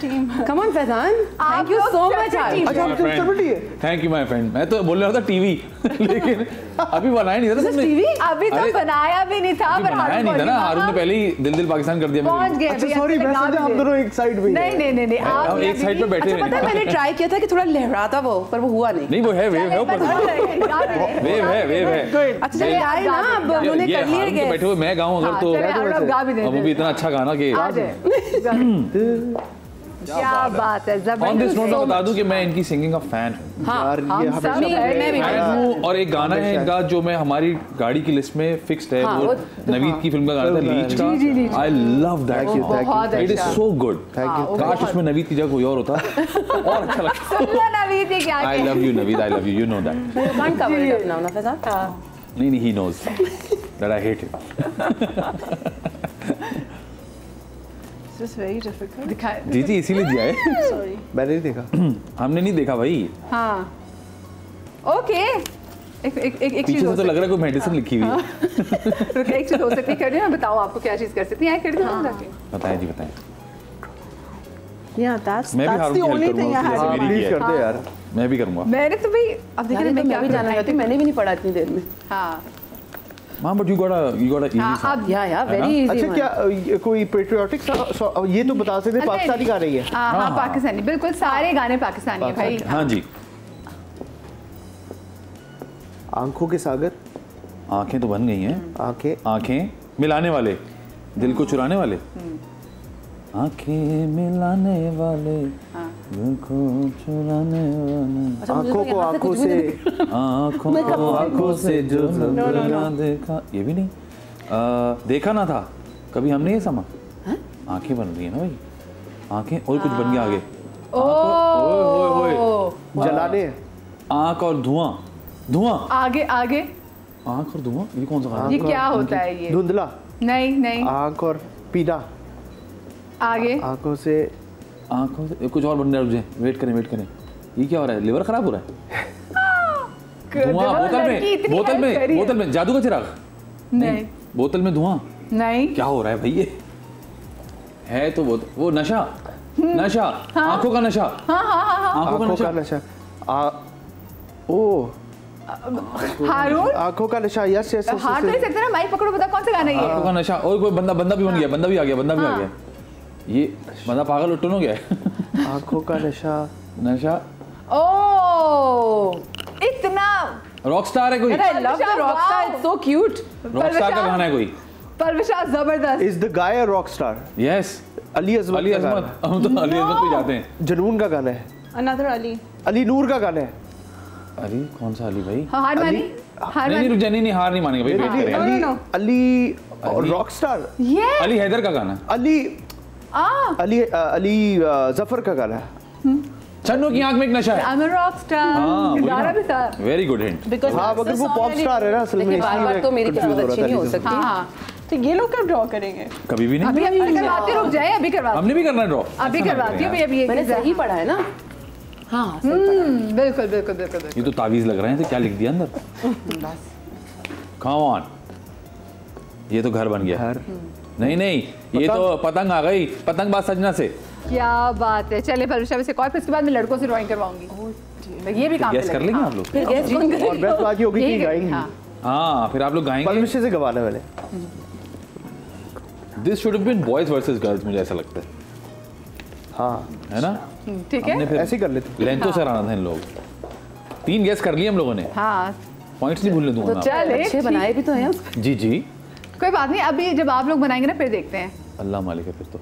E: team.
D: Come on Faizan, thank you so much.
B: अच्छा हम चलते हैं।
C: Thank you my friend. मैं तो बोल रहा था टीवी, लेकिन अभी बनाया नहीं था तुमने।
A: टीवी अभी तो बनाया भी नहीं था, पर
C: बनाया नहीं था ना, हारून ने पहले ही दिल दिल पाकिस्तान कर दिया।
A: पहुंच गए।
B: अच्छा सॉरी, मैं समझा हम दोनों एक साइड पे।
A: नहीं
C: आप एक साइड पे बैठे हैं।
D: पता है मैंने ट्राई किया था कि थोड़ा लहराता वो, पर वो हुआ नहीं।
C: नहीं वो है, वेव है ऊपर, वेव है।
D: अच्छा चलिए आए ना, अब उन्होंने कर लिया गया।
C: बैठे हुए मैं गाऊं अगर तो अब भी इतना अच्छा गाना कि
A: क्या बात है।
C: ऑन दिस नोट मैं बता दूं कि मैं इनकी सिंगिंग का फैन हूं।
B: यार ये
D: मैं भी
C: फैन हूं। और एक गाना है इनका जो मैं हमारी गाड़ी की लिस्ट में फिक्स्ड है, वो नवीद की फिल्म का गाना था लीच का। I love that, it is so good. काश उसमें नवीद की जगह कोई और होता और अच्छा लगता।
A: नवीद ये क्या है?
C: I love you Naveed, I love you, you know that.
D: You can't cover it up now, ना फैजान।
C: नहीं he knows that I hate him.
E: It's just very difficult.
C: जी इसीलिए दिया है।
E: Sorry.
B: मैंने नहीं देखा।
C: हमने नहीं देखा भाई।
A: हाँ ओके, एक
C: पीछे से तो लग रहा है कोई मेडिसिन लिखी हुई है।
A: एक चीज हो सकती है, मैं बताऊँ आपको क्या चीज कर सकती है।
C: बताएं जी बताएं।
E: Yeah, that's
C: मैं भी
E: the only thing I have.
B: Please कर दो यार।
C: मैं भी करूंगा।
A: मैंने तो भाई अब देखिए मैं क्या
D: भी जाना चाहती हूँ, मैंने भी नहीं पढ़ा इतनी देर में।
A: हाँ
C: मां but you got a easy song.
D: या वेरी इजी।
B: अच्छा क्या कोई पेट्रियोटिक ये तो बता सकते पाकिस्तानी गा रही है?
A: हाँ पाकिस्तानी, बिल्कुल सारे गाने पाकिस्तानी है भाई।
C: हाँ जी।
B: आंखों के सागर।
C: आंखें तो बन गई हैं। आंखें मिलाने वाले, दिल को चुराने वाले। आंखें मिलाने वाले, दिल को चुराने वाले।
B: आंखों को आंखों से,
C: आंखों को आंखों से जो देखा, ये भी नहीं। देखा ना था कभी हमने ये समा। आंखें बन रही है ना भाई, आंखें और कुछ बन गया आगे।
B: जलाने,
C: आंख और धुआं, धुआं
A: आगे आगे।
C: आंख और धुआं, ये कौन सा गाना?
A: ये क्या होता है ये?
B: धुंधला।
A: नहीं।
B: आंख और पीना।
A: आगे
B: आंखों से
C: कुछ और बन रहा है। वेट करें ये क्या हो रहा है? लिवर खराब हो रहा है? धुआं बोतल में जादू का चिराग?
A: नहीं।
C: बोतल में धुआं?
A: नहीं।
C: क्या हो रहा है भाई? ये है तो वो नशा। आंखों का नशा।
B: आंखों का नशा। ओ
A: हारून,
B: आंखों का नशा। Yes yes.
A: हार तो नहीं सकते ना, माइक पकड़ो, बता कौन सा गाना है ये?
C: आंखों का नशा। और कोई बंदा भी बन गया, बंदा भी आ गया। ये बंदा पागल उट्टन हो गया है।
B: आंखों का नशा।
A: ओ इतना
C: रॉकस्टार है कोई?
D: I love the rockstar, it's so cute.
C: Rockstar का गाना है कोई?
A: परविशा जबरदस्त।
B: Is the guy a rockstar?
C: Yes.
B: Ali अज़मत।
C: हम तो अली अज़मत पे जाते हैं।
B: जनून का गाना है।
E: Another Ali.
B: अली नूर का गाना है।
C: अली कौन सा अली भाई?
A: हार मानी?
C: नहीं हार नहीं मानेंगे भाई।
B: अली रॉकस्टार।
C: अली हैदर का गाना।
B: अली जफर का गाना है।
C: चन्नू की आंख में एक नशा है।
A: I'm a rockstar। गाना भी था।
C: Very good hint.
B: हाँ, मगर वो पॉप स्टार है ना असल में।
D: बार तो मेरी किस्मत अच्छी नहीं हो सकती।
A: हाँ,
E: तो ये लोग कब ड्रॉ करेंगे?
C: कभी भी नहीं।
A: अभी करवाते, रुक जाए, अभी करवाते।
C: हमने भी करना है ड्रॉ।
A: अभी करवाती हूँ अभी।
D: मैंने सही पढ़ा है ना? हाँ
A: बिल्कुल।
C: ये तो तावीज लग रहे हैं। तो क्या लिख दिया अंदर? Come on। ये तो घर बन गया। नहीं, ये तो पतंग आ गई। पतंगबाज सजना से।
A: क्या बात है। चले परविशा से कॉल, फिर उसके बाद मैं लड़कों से ड्राइंग करवाऊंगी। ये भी काम
C: गैस कर लेंगे आप लोग?
D: फिर गैस कौन करेगा?
B: और बेस्ट बात ये होगी कि गाएंगे।
C: हाँ, फिर आप लोग गाएंगे।
B: परविशा से गवाने वाले।
C: This should have been boys versus girls, मुझे ऐसा लगता है।
B: हाँ,
C: है ना?
A: ठीक है,
B: ऐसे ही कर लेते।
C: लेंथों से हराना था इन लोग। 3 गैस कर लिए हम लोगों ने।
A: हाँ,
C: पॉइंट्स नहीं भूलने दूंगा।
A: चले
D: अच्छे बनाए भी तो हैं।
C: जी
A: कोई बात नहीं, अभी जब आप लोग बनाएंगे ना फिर देखते हैं।
C: अल्लाह मालिक है फिर तो।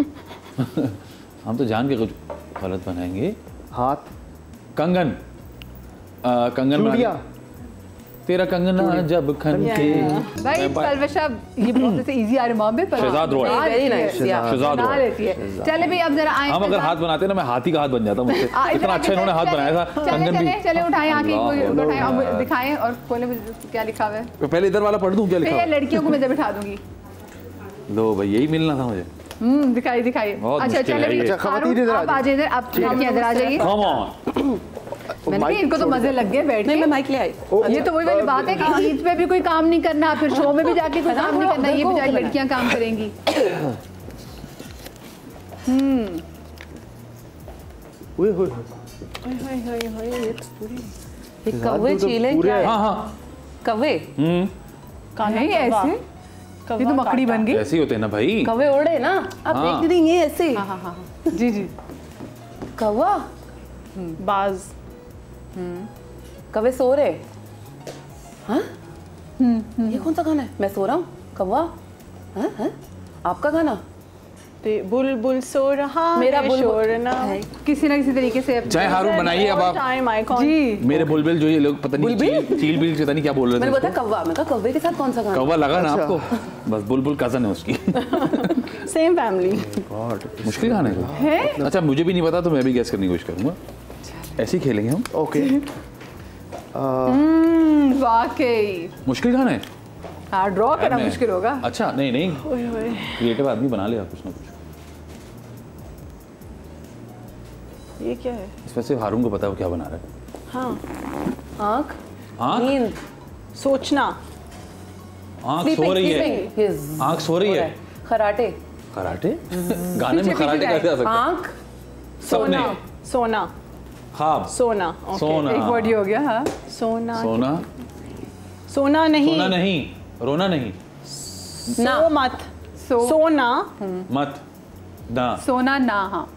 C: हम तो जान के कुछ गलत बनाएंगे।
B: हाथ,
C: कंगन
B: चूड़ियां।
C: तेरा कंगना जब खन के।
A: भाई परविशा, ये बहुत से इजी आ रहे मॉम पे।
C: शहजाद रॉय।
D: Very nice.
C: शहजाद रॉय
A: लेती है। चले भाई अब जरा आए।
C: हम अगर हाथ बनाते ना, मैं हाथी का हाथ बन जाता मुझसे। इतना अच्छा इन्होंने हाथ बनाया था। कंगन भी।
A: चले उठाएं आके, उठाएं और दिखाएं। और खोले क्या लिखा हुआ है।
C: पहले इधर वाला पढ़ दूं क्या लिखा है?
A: लड़कियों को मैं जब बिठा दूंगी।
C: लो भाई, यही मिलना था मुझे।
A: दिखाइए। अच्छा चले, आप आ जाइए इधर, आप लड़कियां इधर आ जाइए।
C: Come on.
A: मैंने इनको तो मजे लग गए बैठ के।
D: मैं माइक ले आई।
A: ये तो वही वाली बात है कि ईद पे भी कोई काम नहीं करना, फिर शो में भी जाके कोई काम नहीं करना, ये भी जाके लड़कियां काम करेंगी।
D: कौवे चीले क्या है?
C: हाँ
D: कौवे
A: नहीं ऐसे, ये तो मकड़ी बन गई।
C: ऐसे ही होते हैं ना भाई।
D: कौवे उड़े ना, आप देख रही हैं ऐसे।
A: हाँ जी।
D: कौवा,
E: बाज,
D: कौवे सो रहे। हाँ, ये कौन सा गाना है? मैं सो रहा हूँ, कौवा। हाँ, आपका गाना?
E: बुलबुल सो रहा
D: मेरा
E: है,
D: बुलबुल
E: शोर ना
A: किसी ना किसी तरीके से।
C: चाहे हारून बनाइए अब आप।
A: जी,
C: मेरे बुलबुल जो ये लोग पता नहीं चील बिल पता नहीं क्या बोल रहे थे।
D: मैंने बताया कौवा, मैं कहा कौवे के साथ कौन सा गाना?
C: कौवा लगा ना आपको? बस बुलबुल कजन है उसकी।
E: Same family.
C: मुश्किल गाना है। अच्छा, मुझे भी नहीं पता तो मैं भी गैस करने की कोशिश करूंगा। ऐसे ही खेलेंगे हम।
B: ओके।
A: वाकई
C: मुश्किल गाना है।
A: हाँ, ड्रॉ करना मुश्किल होगा।
C: अच्छा, नहीं क्रिएटिव आदमी बना लेगा कुछ ना कुछ।
E: ये क्या है?
C: इस वजह से हारून को पता है वो क्या बना रहा है।
E: हाँ,
D: आँख,
C: आँख,
D: नींद,
E: सोचना,
C: आँख सो रही है। आँख सो रही है।
D: खराटे,
C: कराटे। गाने में कराटे कैसे आ सकता है?
D: आँख,
C: सपने,
E: सोना,
C: ख्वाब,
E: सोना,
C: सोना।
A: एक वर्ड ही हो गया। हाँ,
E: सोना,
C: सोना,
E: सोना नहीं,
C: सोना नहीं, रोना नहीं,
E: सो मत, सोना
C: मत, ना,
A: सोना ना। हाँ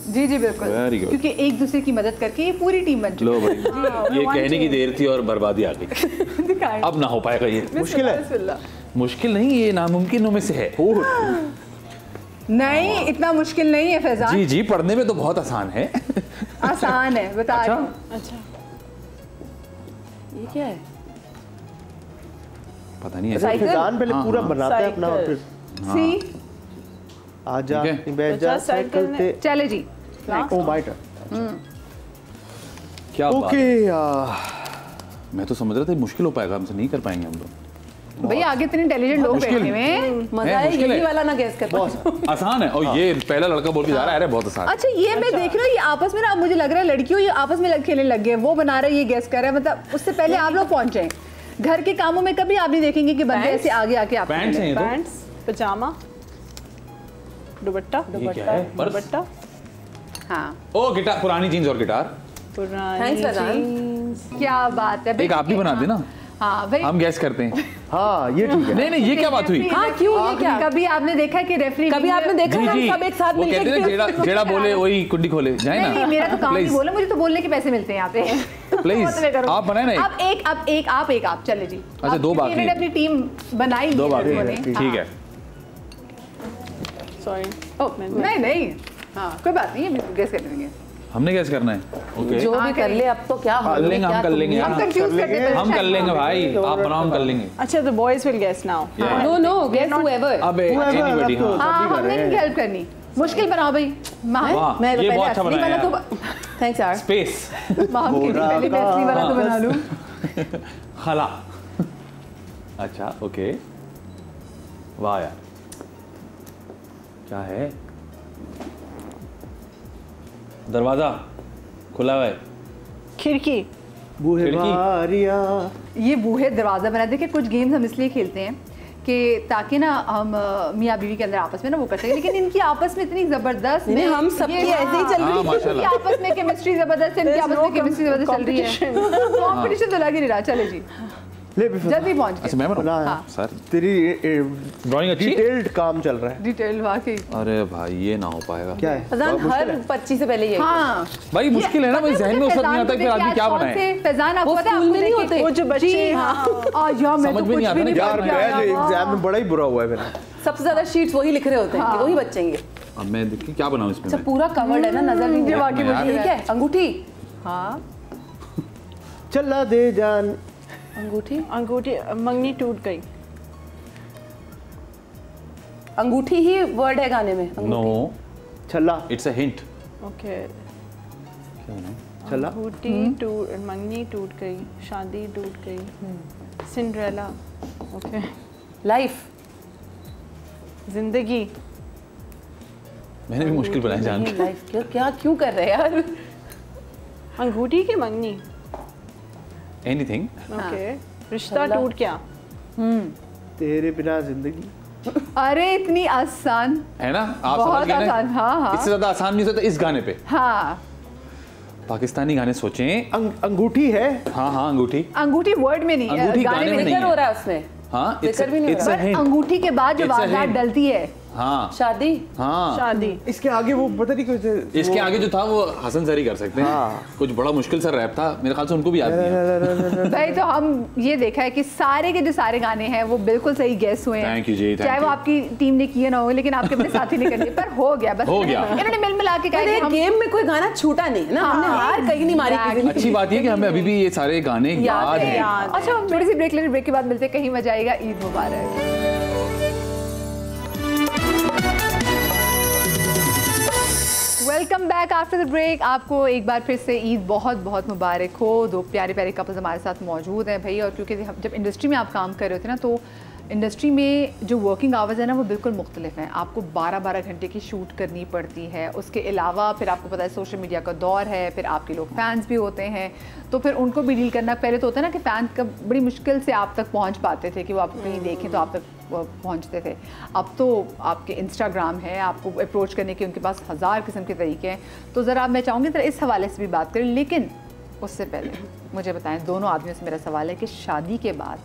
A: जी बिल्कुल।
C: Very good.
A: क्योंकि एक दूसरे की मदद करके ये पूरी टीम बन चुकी
C: लो भाई, ये कहने की देर थी और बर्बादी आ गई।
A: दिखाएं।
C: अब ना हो पाएगा ये।
B: मुश्किल है।
C: मुश्किल नहीं, ये नामुमकिनों में से है।
A: नहीं, इतना मुश्किल नहीं है फैजान।
C: जी, पढ़ने में तो बहुत आसान है।
A: आसान है, बता रही हूँ।
E: अच्छा,
D: ये क्या है?
C: पता नहीं है।
B: फैजान पहले पूरा बनाता है अपना और फिर
A: सी
B: आजा बैठ जा साइकिल पे।
A: चले जी।
B: Oh my God.
C: क्या बात
B: ओके।
C: मैं तो समझ रहा था मुश्किल हो पाएगा, हमसे नहीं कर पाएंगे हम लोग।
A: भैया आगे इतने इंटेलिजेंट लोग बैठे हुए हैं,
D: मजा है यही वाला ना गैस कर।
C: आसान है और ये पहला लड़का बोल के जा रहा है, अरे बहुत आसान।
A: अच्छा ये मैं देख रही हूँ, ये आपस में ना मुझे लग रहा है लड़कियों ये आपस में खेलने लग गए, वो बना रहा है ये गैस कर रहा है, मतलब उससे पहले आप लोग पहुंचे। घर के कामों में कभी आप नहीं देखेंगे कि बंदे ऐसे आगे आके आप
E: पैंट्स, पजामा, दुपट्टा, दुपट्टा,
A: हाँ।
C: ओ गिटार, पुरानी जीन्स और गिटार।
A: क्या बात है,
C: एक आप भी बना देना।
A: हाँ भाई
C: हम गैस करते हैं।
B: हाँ ये ठीक है।
C: नहीं ये क्या बात हुई?
D: हाँ क्यों, ये क्या?
A: कभी आपने देखा कि रेफरी,
D: कभी आपने देखा हम सब एक साथ मिलके
C: जेड़ा बोले वही कुंडी खोले जाए ना।
A: नहीं मेरा तो काम नहीं बोला, मुझे तो बोलने के पैसे मिलते हैं यहाँ पे।
C: प्लीज आप बनाए ना।
A: आप चले जी।
C: अच्छा दो बाकी
A: इन्होंने अपनी टीम बनाई,
C: दो बाकी ठीक है।
E: सॉरी
A: नहीं हाँ कोई बात नहीं, गेस कर लेंगे।
C: हमने गैस करना है, ओके
D: जो भी कर ले अब तो क्या हो,
C: कर लेंगे, हम कर लेंगे,
A: हम कंफ्यूज करते हैं,
C: हम कर लेंगे भाई, आप बनाओ हम कर लेंगे।
E: अच्छा the boys will guess now.
D: No guess whoever.
C: अब एनीबॉडी।
A: हां हमने नहीं हेल्प करनी, मुश्किल बनाओ भाई।
C: मैं ये बहुत अच्छा बनाया
A: तो थैंक्स यार।
C: स्पेस
A: माम के पहले मैं असली वाला तो बना लूं।
C: खाला। अच्छा ओके, वाह यार क्या है, दरवाजा खुला हुआ है,
E: खिड़की,
B: बूहे बारियां।
A: ये बूहे दरवाजा बना। देखिए कुछ गेम्स हम इसलिए खेलते हैं कि ताकि ना हम मियाँ बीवी के अंदर आपस में ना वो कर सकें, लेकिन इनकी आपस में इतनी जबरदस्त,
D: हम सबकी ऐसे ही चल रही है,
A: इनकी आपस में केमिस्ट्री जबरदस्त है, इनकी आपस में केमिस्ट्री जबरदस्त चल रही है, कंपटीशन तो लग ही नहीं रहा। चले जी जल्दी पहुंच गए।
C: अच्छा मैं बनाऊं?
B: हाँ।
C: सर
B: तेरी
C: ड्राइंग अच्छी,
B: डिटेल्ड काम चल रहा है।
A: डिटेल वाकई।
C: अरे भाई ये ना हो पाएगा।
B: क्या है
D: फैजान हर 25 से पहले ये
A: हाँ
C: भाई मुश्किल है ना, मेरे जहन में उस वक्त नहीं आता कि आदमी क्या बनाए।
A: फैजान आपको पता है
D: स्कूल में नहीं होते
E: वो जो बच्चे
C: समझ में नहीं आता ना
B: यार, मैं जो एग्जाम में बड़ा ही बुरा हुआ है मेरा।
D: सबसे ज्यादा शीट्स वही लिख रहे होते हैं, वही बचेंगे।
C: अब मैं देखिए क्या बनाऊं इसमें।
D: अच्छा पूरा कवर्ड है ना, नजर नहीं
A: ये वाकई
D: मुझे। ये क्या है, अंगूठी?
A: हाँ
B: चला दे जान।
E: अंगूठी, अंगूठी, मंगनी टूट गई।
D: अंगूठी ही वर्ड है गाने में।
C: नो
B: छल्ला,
C: इट्स अ हिंट।
E: ओके
B: छल्ला,
E: अंगूठी टूट, मंगनी टूट गई, शादी टूट गई, सिंड्रेला। ओके
D: लाइफ,
E: जिंदगी।
C: मैंने भी मुश्किल बनाया जान के।
D: लाइफ क्या क्यों कर रहे हैं यार?
E: अंगूठी की मंगनी।
C: एनीथिंग।
E: ओके रिश्ता टूट गया।
B: तेरे बिना जिंदगी।
A: अरे इतनी आसान
C: है ना, आप
A: बहुत
C: समझ गए
A: आसान।
C: ना?
A: हाँ
C: इससे ज्यादा आसान नहीं होता इस गाने पे।
A: हाँ
C: पाकिस्तानी गाने सोचें।
B: अंगूठी है।
C: हाँ अंगूठी।
A: अंगूठी वर्ड में नहीं है,
C: अंगूठी
A: गाने में
C: नहीं
D: जिक्र हो रहा है उसमें।
C: हाँ
D: जिक्र भी नहीं हो रहा
A: है। अंगूठी के बाद जो वारदात डलती है,
C: हाँ
D: शादी।
C: हाँ
E: शादी।
B: इसके आगे वो पता नहीं कुछ,
C: इसके आगे जो था वो हसन सरी कर सकते हैं।
B: हाँ।
C: कुछ बड़ा मुश्किल सा रैप था, मेरे ख्याल से उनको भी याद नहीं है।
A: भाई तो हम ये देखा है कि सारे के जो सारे गाने हैं वो बिल्कुल सही गेस हुए हैं।
C: थैंक यू जी,
A: चाहे वो आपकी टीम ने किए ना हो, लेकिन आपके अपने साथी ने कर दिया, पर हो गया बस।
C: हो गया।
A: इन्होंने मिल मिला के कहा कि हम
D: गेम में कोई गाना छूटा नहीं है ना, हमने हार कहीं नहीं मारी किसी ने।
C: अच्छी बात है कि हमें अभी भी ये सारे गाने याद हैं।
A: अच्छा हम थोड़ी सी ब्रेक लेंगे, ब्रेक के बाद मिलते हैं। कहीं मजा आएगा। ईद मुबारक। Welcome back after the break. आपको एक बार फिर से ईद बहुत बहुत मुबारक हो। दो प्यारे प्यारे कपल्स हमारे साथ मौजूद हैं भाई। और क्योंकि जब इंडस्ट्री में आप काम कर रहे होते हैं ना, तो इंडस्ट्री में जो वर्किंग आवर्स है ना वो बिल्कुल मुख्तलिफ हैं। आपको 12-12 घंटे की शूट करनी पड़ती है। उसके अलावा फिर आपको पता है सोशल मीडिया का दौर है, फिर आपके लोग फैंस भी होते हैं, तो फिर उनको भी डील करना। पहले तो होता है ना कि फैंस का बड़ी मुश्किल से आप तक पहुंच पाते थे कि वो आप कहीं देखें तो आप तक पहुंचते थे। अब तो आपके इंस्टाग्राम है, आपको अप्रोच करने के उनके पास 1000 किस्म के तरीके हैं। तो ज़रा मैं चाहूँगी ज़रा इस हवाले से भी बात करें, लेकिन उससे पहले मुझे बताएं, दोनों आदमियों से मेरा सवाल है कि शादी के बाद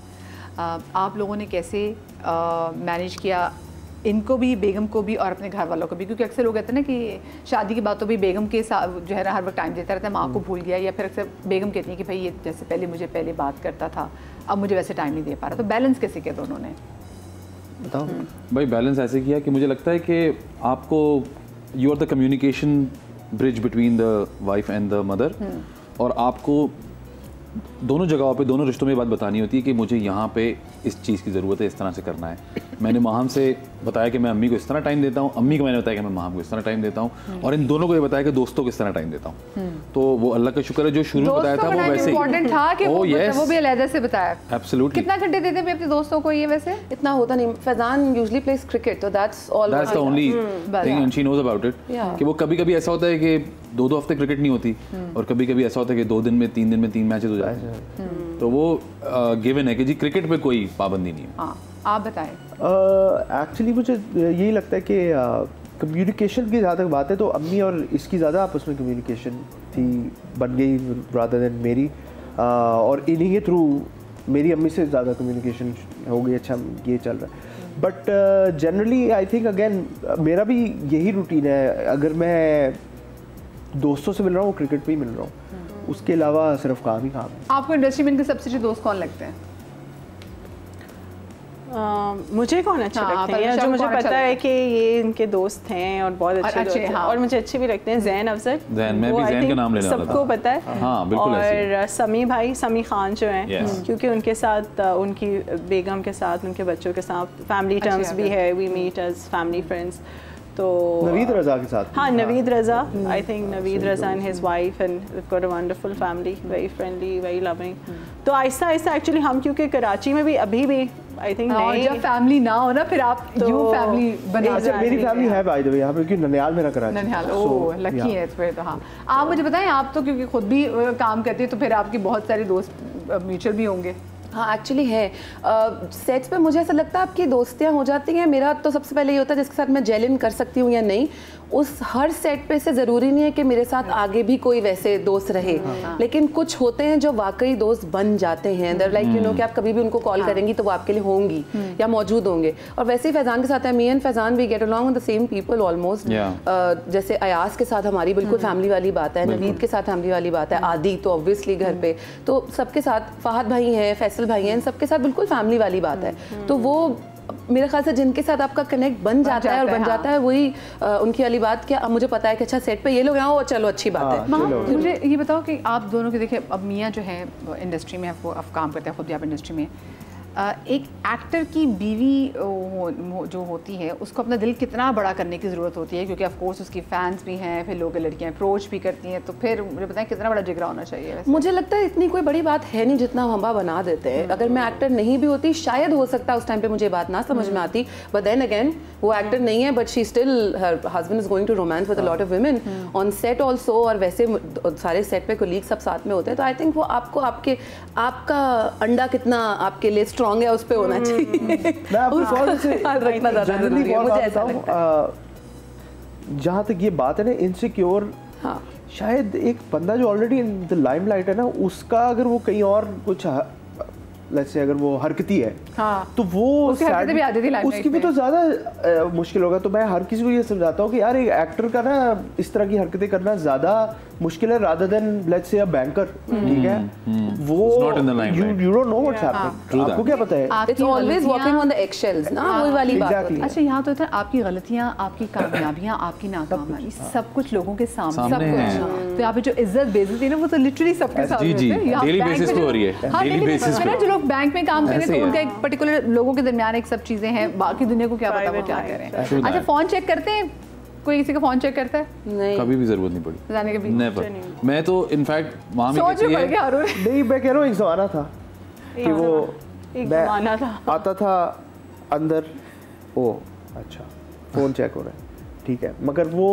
A: आप लोगों ने कैसे मैनेज किया, इनको भी, बेगम को भी और अपने घर वालों को भी? क्योंकि अक्सर लोग कहते हैं ना कि शादी के बाद तो भी बेगम के साथ जो है ना हर वक्त टाइम देता रहता है, माँ को भूल गया, या फिर अक्सर बेगम कहती है कि भाई ये जैसे पहले मुझे पहले बात करता था, अब मुझे वैसे टाइम नहीं दे पा रहा। तो बैलेंस कैसे किया दोनों ने?
B: बताओ
C: भाई। बैलेंस ऐसे किया कि मुझे लगता है कि आपको you are the communication bridge between the wife and the mother, और आपको दोनों जगहों पे, दोनों रिश्तों में बात बतानी होती है कि मुझे यहाँ पे इस चीज़ की ज़रूरत है, इस तरह से करना है। मैंने माहम से बताया कि मैं अम्मी को इस तरह टाइम देता हूँ, अम्मी को मैंने बताया कि मैं माहम को इस तरह टाइम देता हूँ, और इन दोनों को ये बताया कि दोस्तों को इस तरह टाइम देता हूँ। तो वो अल्लाह का शुक्र है जो शुरू में बताया था वो वैसे
A: इम्पोर्टेंट था कि वो भी अलग से बताया।
C: एब्सोल्युटली।
A: कितना घंटे देते हैं अपने दोस्तों को? ये वैसे इतना होता नहीं।
D: फैजान यूजुअली प्लेस क्रिकेट, तो that's the
C: only thing and she knows about it कि वो कभी-कभी ऐसा होता है कि 2-2 हफ्ते क्रिकेट नहीं होती, और कभी-कभी ऐसा होता है कि 2 दिन में 3 दिन में 3 मैचेस हो जाते हैं। तो वो गिवन है कि जी क्रिकेट पे कोई पाबंदी नहीं है।
A: हाँ, आप बताएं।
B: एक्चुअली मुझे यही लगता है कि कम्युनिकेशन की जहाँ तक बात है तो अम्मी और इसकी ज़्यादा आपस में कम्युनिकेशन थी, बन गई रादर देन मेरी, और इन्हीं के थ्रू मेरी अम्मी से ज़्यादा कम्युनिकेशन हो गई। अच्छा ये चल रहा है, but generally I think again मेरा भी यही रूटीन है। अगर मैं दोस्तों से मिल रहा हूँ, क्रिकेट पे ही मिल रहा हूँ, उसके अलावा सिर्फ काम ही काम है।
A: आपको इंडस्ट्री में इनके सबसे अच्छे दोस्त कौन लगते हैं?
E: मुझे कौन अच्छे लगते हैं, जो मुझे पता है कि ये इनके दोस्त हैं और बहुत अच्छे दोस्त हैं, और मुझे अच्छे भी लगते हैं ज़ैन अफजल।
C: मैं भी ज़ैन का नाम लेने वाला था।
E: सबको पता है।
C: हाँ, बिल्कुल ऐसे।
E: और समी भाई, समी खान जो हैं, क्योंकि उनके साथ, उनकी बेगम के साथ, उनके बच्चों के साथ फैमिली टर्म्स भी है, we meet as family friends. तो
B: नवीद रज़ा के साथ,
E: हाँ Naveed Raza, I think Naveed Raza and his wife and they've got a wonderful family, very friendly, very loving। तो आहिस्ता आहिस्ता एक्चुअली हम क्योंकि कराची में भी अभी भी आई थिंक नहीं,
A: जब फैमिली ना हो ना फिर आप यू फैमिली बना।
B: अच्छा मेरी फैमिली है बाय द वे यहाँ पे, क्योंकि ननिहाल मेरा कराची।
A: ननिहाल, ओह लकी है फिर तो। हाँ, आप मुझे बताएं, आप तो क्योंकि खुद भी काम करती है तो फिर आपके बहुत सारे दोस्त म्यूचुअल भी होंगे।
D: हाँ एक्चुअली है। सेट्स पे मुझे ऐसा लगता है आपकी दोस्तियाँ हो जाती हैं। मेरा तो सबसे पहले ये होता है जिसके साथ मैं जेल इन कर सकती हूँ या नहीं, उस हर सेट पे से ज़रूरी नहीं है कि मेरे साथ आगे भी कोई वैसे दोस्त रहे, लेकिन कुछ होते हैं जो वाकई दोस्त बन जाते हैं। दर लाइक यू नो कि आप कभी भी उनको कॉल करेंगी तो वो आपके लिए होंगी या मौजूद होंगे। और वैसे ही फैज़ान के साथ है, me and Faizan we get along with the same people almost. जैसे अयास के साथ हमारी बिल्कुल फैमिली वाली बात है, नवीद के साथ फैमिली वाली बात है, आदि तो ऑब्वियसली घर पे, तो सबके साथ, फहद भाई हैं, फैसल भाई हैं, सबके साथ बिल्कुल फैमिली वाली बात है। तो वो मेरे ख्याल से जिनके साथ आपका कनेक्ट बन जाता है और बन जाता है वही उनकी वाली बात कि अब मुझे पता है कि अच्छा सेट पे ये लोग हैं, चलो अच्छी बात है।
A: मुझे ये बताओ कि आप दोनों के देखिए, अब मियाँ जो है इंडस्ट्री में, वो अब काम करते हैं, खुद भी आप इंडस्ट्री में, एक एक्टर की बीवी जो होती है उसको अपना दिल कितना बड़ा करने की ज़रूरत होती है, क्योंकि ऑफ कोर्स उसकी फैंस भी हैं, फिर लोग लड़कियां अप्रोच भी करती हैं, तो फिर मुझे बताएं कितना बड़ा जिगरा होना चाहिए वैसे?
D: मुझे लगता है इतनी कोई बड़ी बात है नहीं जितना हम बना देते हैं। अगर मैं एक्टर नहीं भी होती शायद हो सकता है उस टाइम पे मुझे बात ना समझ में आती, बट देन अगेन वो एक्टर नहीं है, but she still, her husband is going to romance with a lot of women on set also, और वैसे सारे सेट पे कोलीग सब साथ में होते हैं। तो आई थिंक वो आपको आपका अंडा कितना आपके लिए स्ट्रॉन्ग है उस पर होना
B: जहाँ तक ये बात है ना इनसिक्योर, हाँ। शायद एक बंदा जो ऑलरेडी इन द लाइमलाइट है ना, उसका अगर वो कहीं और कुछ लेट्स से अगर वो हरकती है, हाँ, तो वो उसकी भी तो ज़्यादा मुश्किल होगा। तो मैं हर किसी को ये समझाता हूँ कि यार एक एक्टर का ना इस तरह की हरकतें करना ज़्यादा मुश्किल है rather than let's say a banker, ठीक है? वो you don't know what's happening, आपको क्या पता है?
D: It's always walking on the eggshells ना, वही वाली बात होती है।
A: अच्छा यहाँ तो था आपकी गलतियाँ, आपकी कामयाबियाँ, आपकी नाकामयाबी सब कुछ लोगों के सामने, सब कुछ। तो यहाँ पे जो इज्जत बेइज्जती है ना, वो तो लिटरली सबके सामने होती है।
C: डेली बेसिस पे हो रही है, डेली बेसिस पे।
A: जो लोग बैंक में काम करें तो उनका एक पर्टिकुलर लोगों के दरमियान एक सब चीजें हैं, बाकी दुनिया को क्या पता वो क्या करें। अच्छा फोन चेक करते हैं, कोई किसी का फोन चेक करता है?
D: नहीं,
C: कभी भी जरूरत नहीं पड़ी
A: जाने के भी।
C: नेवर। मैं तो इनफैक्ट वहां में
B: नहीं, मैं कह रहा हूँ एक ज़माना था कि वो आता था अंदर, ओ अच्छा फोन चेक हो रहा है, ठीक है, मगर वो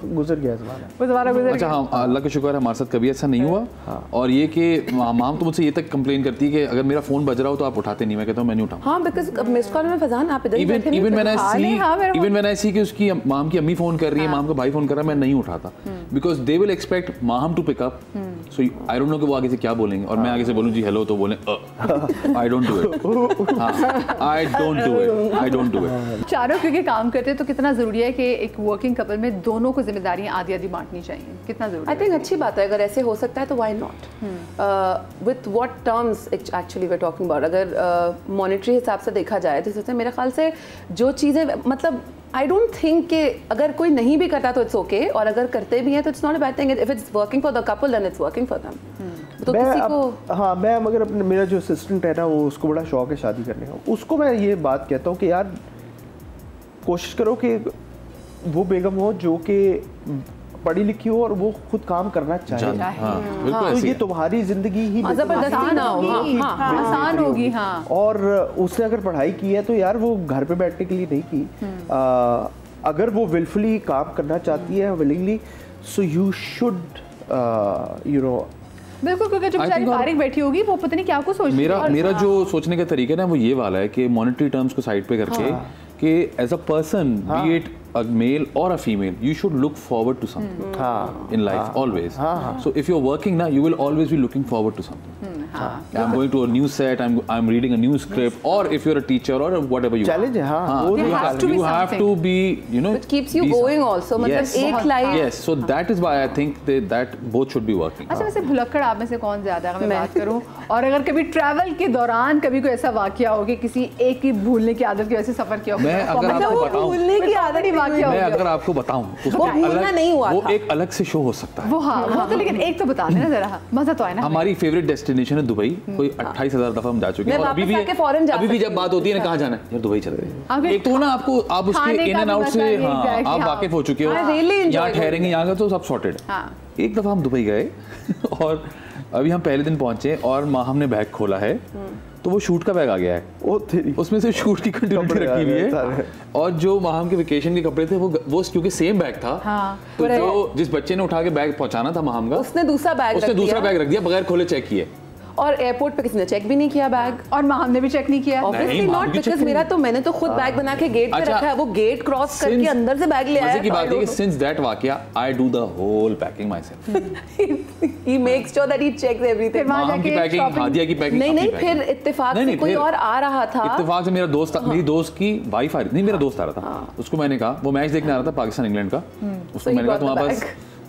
B: गुजर गया ज़माना।
C: अच्छा हाँ, अल्लाह का शुक्र है हमारे साथ कभी ऐसा नहीं हुआ। हाँ। और ये कि माम तो मुझसे ये तक कंप्लेन करती है कि अगर मेरा फोन बज रहा हो तो आप उठाते नहीं, मैं कहता हूँ मैं नहीं उठाऊँ।
D: हाँ, बिकॉज़ मिस्ड कॉल में फजान आप इधर ही बैठे नहीं।
C: इवन व्हेन आई सी कि उसकी माम की अम्मी फोन कर रही है, माम का भाई फोन कर रहा है, मैं नहीं उठाता, because they will expect mom to pick up. So I don't know कि वो आगे से क्या बोलेंगे, और मैं आगे से बोलूँ जी हेलो तो बोले I don't do it, I don't do it.
A: चारों क्योंकि काम करते हैं तो कितना जरूरी है कि एक वर्किंग कपल में दोनों को जिम्मेदारियां आधी आधी बांटनी चाहिए, कितना जरूरी?
D: आई थिंक अच्छी बात है, अगर ऐसे हो सकता है तो why not. With what terms actually we are talking about. अगर मॉनेटरी हिसाब से देखा जाए तो मेरे ख्याल से जो चीज़ें, मतलब आई डोंट थिंक कि अगर कोई नहीं भी करता तो इट्स ओके, और अगर करते भी हैं तो it's not a bad thing. If it's working for the couple then it's working for them. तो किसी को
B: हाँ, मैं मगर अपने मेरा जो असिस्टेंट है ना, वो उसको बड़ा शौक है शादी करने का। उसको मैं ये बात कहता हूँ कि यार कोशिश करो कि वो बेगम हो जो कि पढ़ी लिखी हो और वो खुद काम करना चाहे। तो ये तुम्हारी जिंदगी ही
A: आसान होगी। हाँ,
B: और उसने अगर पढ़ाई की है तो यार वो घर पे बैठने के लिए नहीं की। अगर वो विलफुली काम करना चाहती है, willingly, so you should you know.
A: बिल्कुल, क्योंकि जो बेचारी फारिग बैठी होगी वो पता नहीं क्या कुछ सोच रही है।
C: मेरा जो सोचने का तरीका ना वो ये वाला है कि मॉनेटरी टर्म्स को साइड पे करके कि as a person, be it a male or a female, you should look forward to something in life always. So if you're working now, you will always be looking forward to something. I'm going to a new set, I'm reading a new script, or if you're a teacher or whatever you
B: challenge
C: are. You have to be, you know,
D: it keeps you going also.
C: Yes.
D: एक life.
C: Yes, so that is why I think that both should be working.
A: अच्छा, वैसे भुलक्कड़ आप में से कौन ज्यादा है, अगर मैं बात करूं, और अगर कभी ट्रैवल के दौरान कभी कोई ऐसा वाकया हो कि किसी एक की भूलने की आदत की वजह से सफर किया हो,
C: मैं अगर आपको बताऊं,
D: भूलने की आदत ही वाकया हो,
C: मैं अगर आपको बताऊं, वो एक अलग से शो हो सकता है।
A: वो हाँ, तो लेकिन एक तो बता देना जरा, मजा तो आए ना।
C: हमारी फेवरेट डेस्टिनेशन है दुबई, कोई 28,000 दफा हम जा चुके हैं, और अभी भी जब बात होती है ना कहाँ जाना है, यार दुबई चल रहे हैं। एक तो ना आपको, आप उसके इन एंड आउट से आप वाकिफ हो चुके हो, यहाँ ठहरेंगे, यहाँ का तो सब सॉर्टेड। एक दफा हम दुबई गए और अभी हम पहले दिन पहुंचे और हमने बैग खोला है तो वो शूट का बैग आ गया है, उसमें से शूट की कंटिन्यूटी रखी हुई है, और जो वहाँ के वेकेशन के कपड़े थे वो क्योंकि सेम बैग था, तो जो जिस बच्चे ने उठा के बैग पहुंचाना था माहम का,
D: उसने दूसरा बैग
C: रख दिया बगैर खोले चेक किए,
D: और एयरपोर्ट पे किसी ने चेक भी नहीं किया बैग,
A: और माहम ने भी चेक नहीं किया।
D: ऑब्वियसली नॉट, बिकॉज़ मैंने तो खुद बैग बना के गेट पे रखा है, वो गेट क्रॉस करके अंदर से बैग ले आया।
C: मजे की बात है कि सिंस दैट वाकया I do the whole packing myself.
D: He makes sure that he checks everything.
C: Maham की पैकिंग, हादिया की पैकिंग।
D: नहीं, फिर इत्तेफाक से कोई और आ रहा था,
C: इत्तेफाक से मेरा दोस्त, मेरी दोस्त की वाइफ आ रही, नहीं मेरा दोस्त आ रहा था, उसको मैंने कहा, वो मैच देखने आ रहा था पाकिस्तान इंग्लैंड का, उसको मैंने कहा तुम्हारे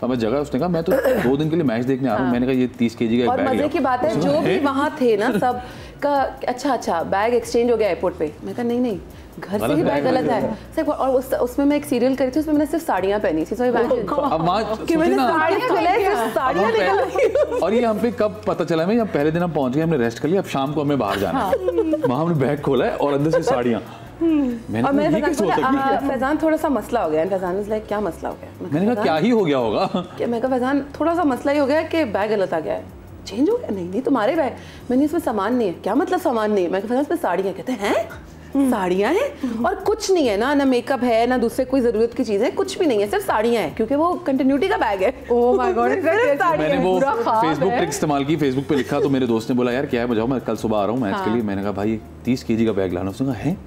C: पास जगह, उसने कहा मैं तो 2 दिन के लिए मैच देखने आ रहा हूँ। मैंने कहा ये 30 kg का एक बैग है।
D: और मजे की बात है जो भी वहाँ थे ना सब का, अच्छा बैग एक्सचेंज हो गया एयरपोर्ट पे। मैं कहा नहीं घर से ही बैग गलत है। और उसमें मैं एक सीरियल करी थी, उसमें मैंने सिर्फ साड़ियाँ पहनी थी,
C: और ये हम पे कब पता चला, मैं पहले दिन हम पहुंच गए, हमने रेस्ट कर लिया, अब शाम को हमें बाहर जाना है, वहाँ हमने बैग खोला है और अंदर से साड़ियाँ।
D: फैजान थोड़ा सा मसला हो गया, फैजान इज लाइक क्या मसला हो गया?
C: मैंने कहा क्या ही हो गया होगा,
D: मैं कहा फैजान थोड़ा सा मसला ही हो गया कि बैग गलत आ गया है, चेंज हो गया। नहीं तुम्हारे बैग, मैंने इसमें सामान नहीं है। क्या मतलब सामान नहीं है? मैं कहा इसमें साड़ियाँ। कहते हैं साड़ियाँ हैं और कुछ नहीं है ना मेकअप है ना दूसरे कोई जरूरत की चीज है, कुछ भी नहीं है, सिर्फ साड़ियाँ हैं, क्योंकि वो कंटिन्यूटी का बैग है।
A: ओह माय गॉड,
C: मैंने वो फेसबुक ट्रिक इस्तेमाल की, फेसबुक पे लिखा, तो मेरे दोस्त ने बोला यार क्या है, बजाओ मैं कल सुबह आ रहा हूँ मैच के लिए। मैंने कहा भाई 30 kg का बैग लाना। उसने कहा है,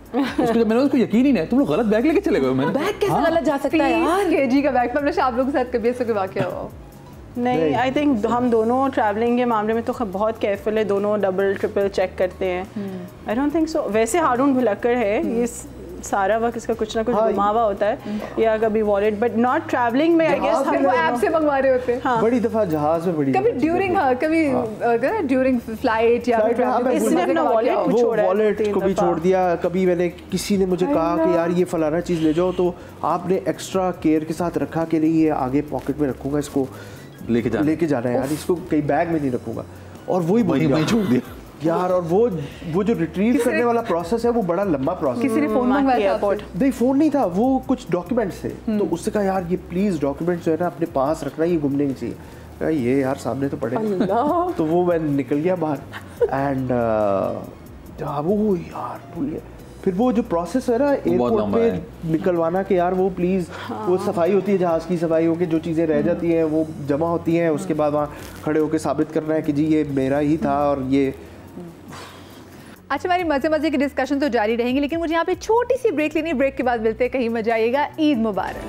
C: उसको जब मैंने उसको यकीन ही नहीं, तुम लोग गलत बैग लेके चले गए। मैंने
D: बैग कैसे गलत जा सकता है यार?
A: 30 kg का बैग, पर आप लोगों के साथ कभी ऐसा कोई वाकया हुआ?
E: नहीं, आई थिंक हम दोनों ट्रैवलिंग के मामले में तो बहुत केयरफुल है, दोनों डबल ट्रिपल चेक करते हैं। I don't think so. वैसे हारून भुलक्कड़ है, ये सारा वक्त इसका कुछ ना कुछ घुमावा होता है, या कभी वॉलेट, बट नॉट ट्रैवलिंग में। आई गेस
A: हम वो ऐप से मंगवा रहे होते हैं।
B: बड़ी दफा जहाज में, बड़ी
A: कभी ड्यूरिंग फ्लाइट या
E: इसने अपना
B: वॉलेट को भी छोड़ दिया। कभी मैंने, किसी ने मुझे कहा कि यार ये फलाना चीज़ ले जाओ, तो आपने एक्स्ट्रा केयर के साथ रखा कि नहीं ये आगे पॉकेट में रखूंगा, इसको लेके जाना है यार, इसको कहीं बैग में नहीं रखूंगा, और वही छोड़ दिया यार। और वो जो रिट्रीव करने वाला प्रोसेस है वो बड़ा लंबा प्रोसेस।
A: किसी ने फोन मंगवाया था?
B: नहीं, फोन नहीं था, वो कुछ डॉक्यूमेंट्स थे, तो उससे कहा यार ये प्लीज डॉक्यूमेंट्स जो है ना अपने पास रखना, ये घूमने नहीं चाहिए। ये यार सामने तो पड़े। तो वो मैं निकल गया बाहर, एंड वो यार भूल गया। फिर वो जो प्रोसेस है ना एयरपोर्ट पे निकलवाना कि यार वो प्लीज़, वो सफाई होती है, जहाज़ की सफाई होकर जो चीज़ें रह जाती हैं वो जमा होती हैं, उसके बाद वहाँ खड़े होकर साबित करना है कि जी ये मेरा ही था। और ये
A: अच्छा, हमारी मज़े की डिस्कशन तो जारी रहेंगी, लेकिन मुझे यहाँ पे छोटी सी ब्रेक लेनी है। ब्रेक के बाद मिलते हैं, कहीं मजा आइएगा। ईद मुबारक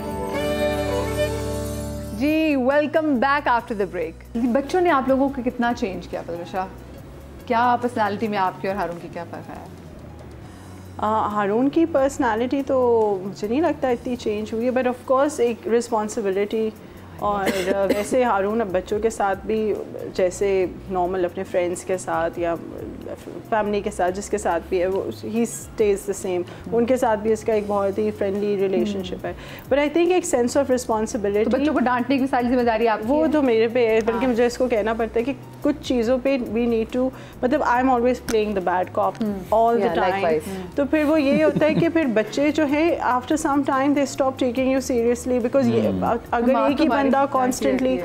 A: जी, welcome back after the break. बच्चों ने आप लोगों को कितना चेंज किया? पदरशा, क्या पर्सनालिटी में आपकी और हारून की क्या फ़र्क आया?
E: हारून की पर्सनालिटी तो मुझे नहीं लगता इतनी चेंज हुई है, बट ऑफ कोर्स एक रिस्पॉन्सिबिलिटी। और वैसे हारून अब बच्चों के साथ भी जैसे नॉर्मल अपने फ्रेंड्स के साथ या फैमिली के साथ जिसके साथ भी है वो ही स्टेज द सेम, उनके साथ भी इसका एक बहुत ही फ्रेंडली रिलेशनशिप है। बट आई थिंक एक सेंस ऑफ रिस्पॉन्सिबिलिटी,
A: तो बच्चों को डांटने की सारी जिम्मेदारी आपकी
E: वो
A: है?
E: तो मेरे पे है, बल्कि मुझे इसको कहना पड़ता है कि कुछ चीज़ों पे वी नीड टू, मतलब I am always playing the bad cop all the time, तो फिर वो ये होता है कि फिर बच्चे जो है after some time they stop taking you seriously, because ये अगर एक ही बंदा कॉन्स्टेंटली,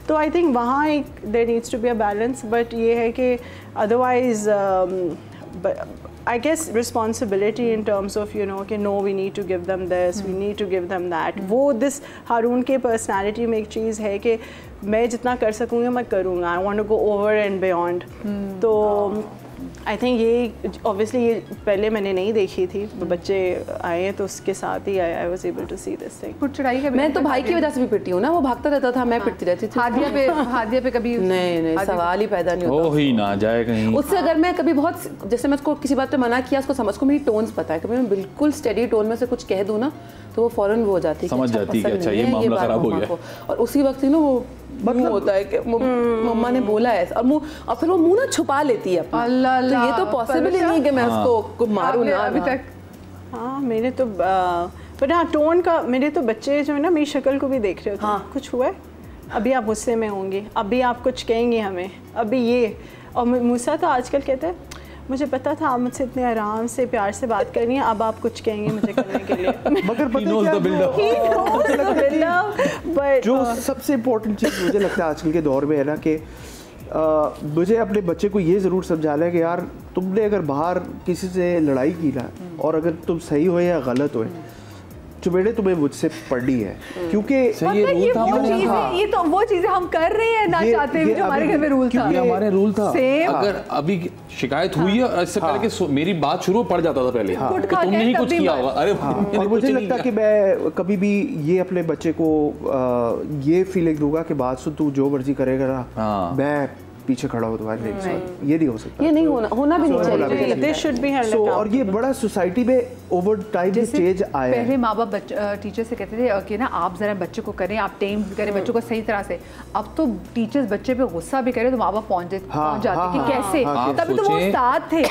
E: तो आई थिंक वहाँ एक there needs to be a balance. But ये है कि otherwise I guess responsibility in terms of कि no we need to give them this, we need to give them that, वो this हारून के personality में एक चीज़ है कि मैं जितना कर सकूँगी मैं करूँगा, I want to go over and beyond। तो आई थिंक ये ऑब्वियसली ये पहले मैंने नहीं देखी थी, बच्चे आए हैं तो उसके साथ ही I was able to see this thing.
A: कुछ चढ़ाई है
D: मैं तो भाई की वजह से भी पिटती हूँ ना, वो भागता रहता था, मैं पिटती रहती थी।
A: हादिया पे कभी
D: नहीं सवाल ही पैदा नहीं होता,
C: हो ही ना जाए कहीं
D: उससे। अगर मैं कभी बहुत, जैसे मैं उसको किसी बात पे मना किया, उसको समझ को मेरी टोन्स पता है, कभी मैं बिल्कुल स्टेडी टोन में से कुछ कह दूँ ना तो वो फौरन वो हो जाती है,
C: समझ जाती है कि अच्छा ये मामला खराब हो गया, और
D: उसी वक्त ना वो मतलब होता है कि मम्मा ने बोला है, और फिर वो मुंह ना छुपा लेती है अपना। तो ये तो पॉसिबल ही नहीं कि मैं उसको मारूं ना अभी तक।
E: हाँ मेरे तो पर हाँ टोन का, मेरे तो बच्चे जो है ना मेरी शक्ल को भी देख रहे होते हैं, कुछ हुआ है अभी आप गुस्से में होंगे, अभी आप कुछ कहेंगे हमें, अभी ये। और मूसा तो आजकल कहते हैं मुझे पता था आप मुझसे इतने आराम से प्यार से बात करनी है, अब आप कुछ कहेंगे मुझे करने के लिए।
B: मगर बट जो सबसे इम्पोर्टेंट चीज़ मुझे लगता है आजकल के दौर में है ना कि मुझे अपने बच्चे को ये ज़रूर समझाना है कि यार तुमने अगर बाहर किसी से लड़ाई की ना, और अगर तुम सही हो या गलत हो, जो बेटे तुम्हें मुझसे पढ़नी है, क्योंकि
A: ये तो वो चीजें हम कर रहे हैं ना चाहते हुए, जो हमारे घर में रूल था,
C: हमारे रूल था। अगर अभी शिकायत हुई है इससे पहले कि मेरी बात शुरू पड़ जाता था पहले, तुमने ही कुछ किया होगा। अरे
B: और मुझे लगता है कि मैं कभी भी ये अपने बच्चे को ये फीलिंग दूंगा कि बात सुन, तू जो मर्जी करेगा ना, मैं पीछे खड़ा हो तुम्हारे लिए, ये नहीं हो सकता,
D: ये नहीं होना भी नहीं चाहिए।
E: This should be handled.
B: और ये बड़ा सोसाइटी में ओवर टाइम चेंज आया है।
A: पहले माँ बाप टीचर से कहते थे कि ना आप जरा बच्चे को करें, आप टेम करें बच्चों को सही तरह से। अब तो टीचर्स बच्चे पे गुस्सा भी करे तो माँ बाप पहुंच जाते कि कैसे, तभी तो वो उस्ताद थे।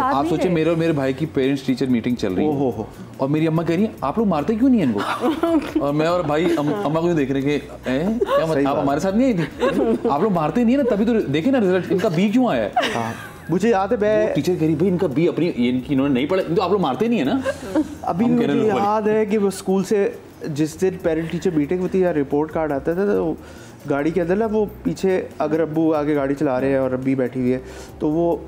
C: आप सोचिए मेरे भाई की पेरेंट्स टीचर मीटिंग चल रही है और मेरी अम्मा कह रही है आप लोग मारते क्यों नहीं है इनको, और मैं और भाई अम्मा को देख रहे कि आप हमारे साथ नहीं आई थी, आप लोग मारते नहीं है ना, तभी तो देखे ना रिजल्ट इनका बी क्यों आया है।
B: मुझे याद है मैं
C: टीचर कह रही भाई इनका बी अपनी इन्होंने नहीं पढ़ा, तो आप लोग मारते नहीं है ना।
B: अभी मुझे याद है कि वो स्कूल से जिस दिन पेरेंट टीचर मीटिंग होती है या रिपोर्ट कार्ड आता था, तो गाड़ी के अंदर ना वो पीछे अगर अब्बू आगे गाड़ी चला रहे हैं और अब्बी बैठी हुई है तो वो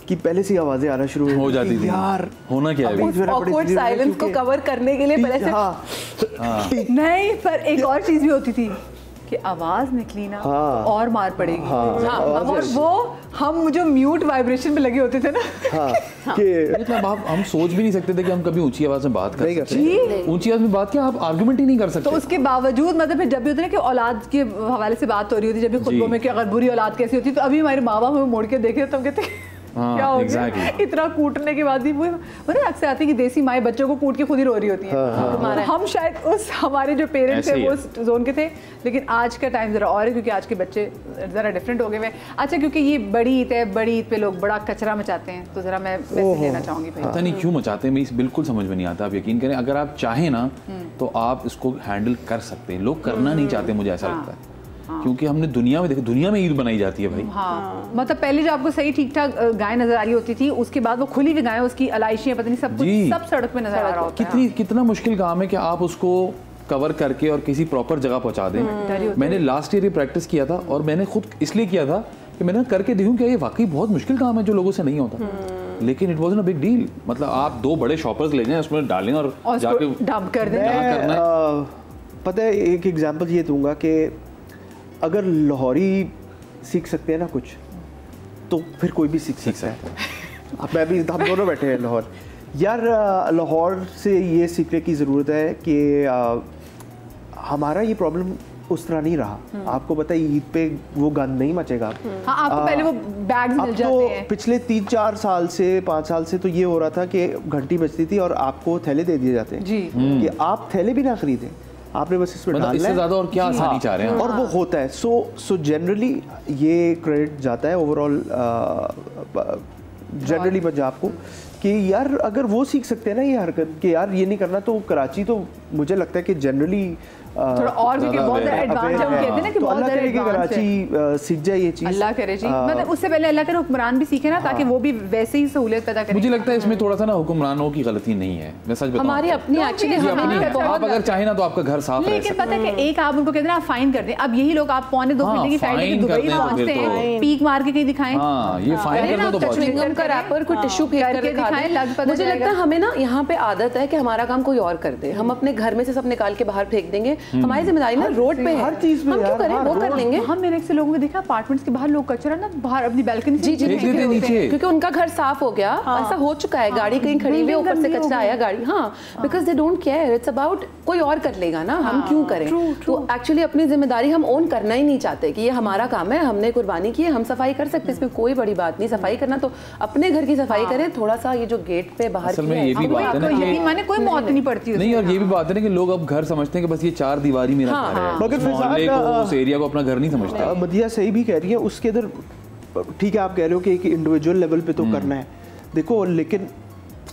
B: कि पहले से आवाजें आना शुरू
C: हो जाती थी।
B: यार
C: होना क्या है,
D: ऑकवर्ड साइलेंस को कवर करने के लिए पहले से
A: नहीं, पर एक और चीज भी होती थी कि आवाज निकली ना तो और मार पड़ेगी। और वो हम जो म्यूट वाइब्रेशन पे लगे होते थे ना,
C: मतलब हम सोच भी नहीं सकते थे कि हम कभी ऊंची आवाज में बात कर सकते हैं। ऊंची आवाज में बात क्या, आप आर्गुमेंट ही नहीं कर सकते।
A: तो उसके बावजूद मतलब फिर जब भी होता है कि औलाद के हवाले से बात हो रही होती, जब भी खुतबों में कि अगर बुरी औलाद कैसी होती, तो अभी हमारे माँ बाप हमें मोड़ के देखे तो हम कहते क्या हो गया, इतना कूटने के बाद भी वो अक्सर आती है कि देसी माएँ बच्चों को कूट के खुद ही रो रही होती हैं। हम शायद उस हमारे जो पेरेंट्स थे वो उस जोन के थे, लेकिन आज का टाइम ज़रा और है क्योंकि आज के बच्चे ज़रा डिफरेंट हो गए हैं। अच्छा, क्योंकि ये बड़ी ईद है, बड़ी ईद पे लोग बड़ा कचरा मचाते हैं, तो ज़रा मैं वैसे लेना चाहूँगी।
C: पता नहीं क्यों मचाते हैं, मैं बिल्कुल समझ में नहीं आता। आप यकीन करें अगर आप चाहें ना तो आप इसको हैंडल कर सकते हैं, लोग करना नहीं चाहते, मुझे ऐसा लगता है। क्योंकि हमने दुनिया में देखा, दुनिया में ईद बनाई जाती है भाई।
A: हाँ, मतलब पहले जो आपको सही ठीक ठाक गाय नजर आ रही होती थी, उसके बाद वो खुली हुई गाय, उसकी अलाइशियां पता नहीं सब कुछ सब सड़क पे नजर आ रहा होता है।
C: कितना मुश्किल काम है कि आप उसको कवर करके और किसी प्रॉपर जगह पहुंचा दें। मैंने लास्ट ईयर ये प्रैक्टिस किया था और मैंने खुद इसलिए किया था कि मैंने करके देखूं कि ये वाकई बहुत मुश्किल काम है जो लोगों से नहीं होता, लेकिन it was a big deal. मतलब आप 2 बड़े शॉपर्स ले जाएं, उसमें डालें और जाके
A: डंप कर दें।
B: पता है एक एग्जांपल ये दूंगा कि अगर लाहौरी सीख सकते हैं ना कुछ, तो फिर कोई भी सीख सकता है। मैं भी, हम दोनों बैठे हैं लाहौर यार, लाहौर से ये सीखने की ज़रूरत है कि हमारा ये प्रॉब्लम उस तरह नहीं रहा। आपको पता है ईद पे वो गंद नहीं मचेगा।
A: हाँ, आपको पहले वो बैग्स मिल जाते हैं।
B: पिछले 3-4 साल से 5 साल से तो ये हो रहा था कि घंटी बजती थी और आपको थैले दे दिए जाते हैं कि आप थैले भी ना खरीदें, आपने बस इसमें डालना है,
C: इससे ज़्यादा और क्या आसानी चाह रहे हैं,
B: और वो होता है। सो जनरली ये क्रेडिट जाता है ओवरऑल जनरली पंजाब को कि यार अगर वो सीख सकते हैं ना ये हरकत कि यार ये नहीं करना, तो कराची तो मुझे लगता है कि जनरली
A: थोड़ा और भी बहुत एडवांस हम कहते हैं ना कि बहुत ज़्यादा एडवांस है।
B: कराची सीख जाए ये चीज़,
A: अल्लाह करे जी। मतलब उससे पहले अल्लाह करे हुक्मरान भी सीखे ना, ताकि वो भी वैसे ही सहूलियत पैदा करें।
C: मुझे लगता है इसमें थोड़ा सा ना हुक्मरानों की गलती नहीं है, मैं सच बताऊं,
D: हमारी अपनी एक्चुअली
C: आप अगर चाहें ना तो आपका घर साफ रह
A: लेकिन पता है कि एक आप उनको कहते हैं आप फाइन कर दें, अब यही लोग आप पौने 2 घंटे की फ्लाइट लेके दुबई पहुंचते हैं, पीक मार के कहीं दिखाएं,
C: ये फाइन करना तो बहुत
D: च्युइंगम का रैपर को टिश्यू फेंक करके दिखाएं। मुझे लगता है हमें ना यहाँ पे आदत है कि हमारा काम कोई और कर दे, हम अपने घर में से सब निकाल के बाहर फेंक देंगे, हमारी जिम्मेदारी रोड पे
B: हर चीज में,
D: हम क्यों करें, वो कर लेंगे।
A: हम मैंने से लोगों को देखा अपार्टमेंट्स के बाहर लोग कचरा ना बाहर अपनी बैल्कनी से
C: नीचे,
D: क्योंकि उनका घर साफ हो गया, ऐसा हो चुका है, गाड़ी कहीं खड़ी हुई ऊपर से कचरा आया गाड़ी, because they don't care, it's about कोई और कर लेगा ना, हम क्यों करें। तो एक्चुअली अपनी जिम्मेदारी हम ओन करना ही नहीं चाहते कि ये हमारा काम है, हमने कुर्बानी की है, हम सफाई कर सकते हैं, इसमें कोई बड़ी बात नहीं। सफाई करना तो अपने घर की सफाई करें, थोड़ा सा ये जो गेट पे बाहर
C: असल में ये भी बात है ना कि
A: माने कोई मौत नहीं पड़ती
C: नहीं, और ये भी बात है ना कि लोग अब घर समझते हैं कि बस ये 4 दीवारी मेरा घर है,
B: मगर
C: मोहल्ले को, उस एरिया को अपना घर नहीं समझते।
B: मदिया सही भी कह रही है, उसके अंदर ठीक है आप कह रहे हो कि एक इंडिविजुअल लेवल पे तो करना है, देखो, लेकिन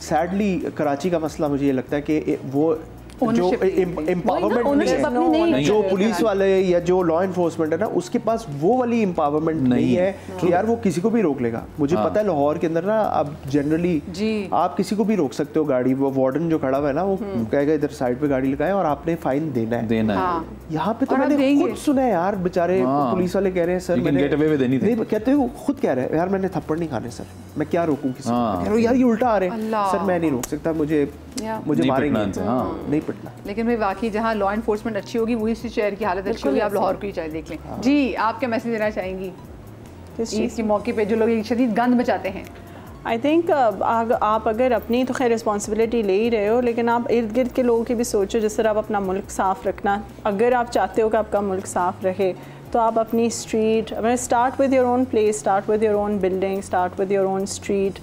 B: सैडली कराची का मसला मुझे ये लगता है कि वो जो एम्पावरमेंट नहीं है, जो पुलिस वाले या जो लॉ इन्फोर्समेंट है ना, उसके पास वो वाली एम्पावरमेंट नहीं है कि यार वो किसी को भी रोक लेगा। मुझे पता है लाहौर के अंदर ना अब जनरली आप किसी को भी रोक सकते हो गाड़ी, वो वार्डन जो खड़ा हुआ है ना वो कहेगा इधर साइड पे गाड़ी लगाए और आपने फाइन देना है। यहाँ पे तो मैंने खुद सुना है यार, बेचारे पुलिस वाले कह रहे हैं सर नहीं, कहते हो खुद कह रहे हैं यार मैंने थप्पड़ नहीं खाने सर, मैं क्या रोकूं किसी को, कह रहे यार ये उल्टा आ रहे हैं सर, मैं नहीं रोक सकता, मुझे मारेंगे नहीं पटना।
A: लेकिन भाई वाकई जहाँ लॉ इन्फोर्समेंट अच्छी होगी वही शहर की हालत अच्छी होगी। आप लाहौर को ही चाहे देख लें। जी आप क्या मैसेज देना चाहेंगी इस मौके पे जो लोग एक शदीद गंद मचाते हैं?
E: आई थिंक आप अगर अपनी तो खैर रिस्पॉन्सिबिलिटी ले ही रहे हो, लेकिन आप इर्द गिर्द के लोगों की भी सोचो, जिस तरह आप अपना मुल्क साफ़ रखना, अगर आप चाहते हो कि आपका मुल्क साफ़ रहे तो आप अपनी street, start with your own place, start with your own building, start with your own street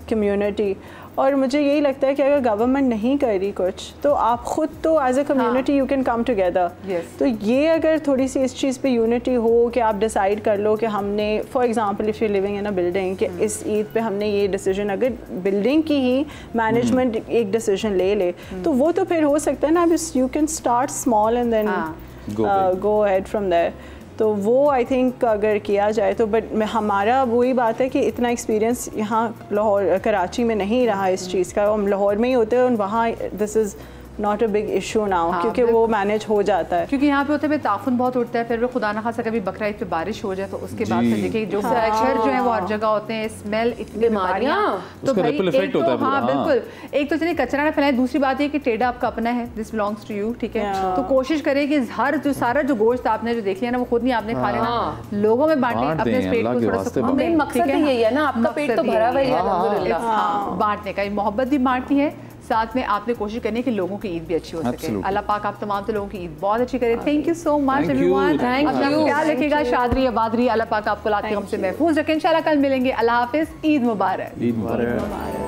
E: community. और मुझे यही लगता है कि अगर गवर्नमेंट नहीं कर रही कुछ तो आप ख़ुद तो as a community you can come together. तो ये अगर थोड़ी सी इस चीज़ पे यूनिटी हो कि आप डिसाइड कर लो कि हमने for example if you living in a building कि इस ईद पे हमने ये डिसीजन, अगर बिल्डिंग की ही मैनेजमेंट एक डिसीजन ले तो वो तो फिर हो सकता है ना, you can start small and then go ahead from there. तो वो आई थिंक अगर किया जाए तो, बट हमारा वही बात है कि इतना एक्सपीरियंस यहाँ लाहौर कराची में नहीं रहा इस चीज़ का, हम लाहौर में ही होते हैं और वहाँ this is not a big issue now, क्योंकि वो मैनेज हो जाता है, क्योंकि यहाँ पे होते हैं ताफुन बहुत उठता है, फिर वो खुदा न खासा कभी बकरा ईद पे बारिश हो जाए तो उसके बाद से देखिए जो मच्छर जो है वो हर जगह होते हैं, स्मेल, इतनी बीमारियाँ, तो भाई एक तो बिल्कुल एक तो चलिए कचरा ना फैलाए, दूसरी बात ये कि टेढ़ा आपका अपना है, दिस बिलोंग्स टू यू, ठीक है, तो कोशिश करें कि हर जो सारा जो गोश्त आपने जो देख लिया ना वो खुद नहीं आपने खा लेना, लोगों में बांटे, अपने पेट को थोड़ा सा
D: मकसद यही है ना, आपका पेट तो भरा हुआ है अल्हम्दुलिल्लाह,
A: बांटने का मोहब्बत भी बांटती है, साथ में आपने कोशिश करनी है कि लोगों की ईद भी अच्छी हो सके। अल्लाह पाक आप तमाम तो लोगों की ईद बहुत अच्छी करे। Thank you so much everyone, अपना ख्याल रखिएगा, शादरी आबादरी, अल्लाह पाक आपको लाते हमसे महफूज रखें। इंशाल्लाह कल मिलेंगे। अल्लाह हाफिज़, ईद मुबारक।
C: ईद मुबारक।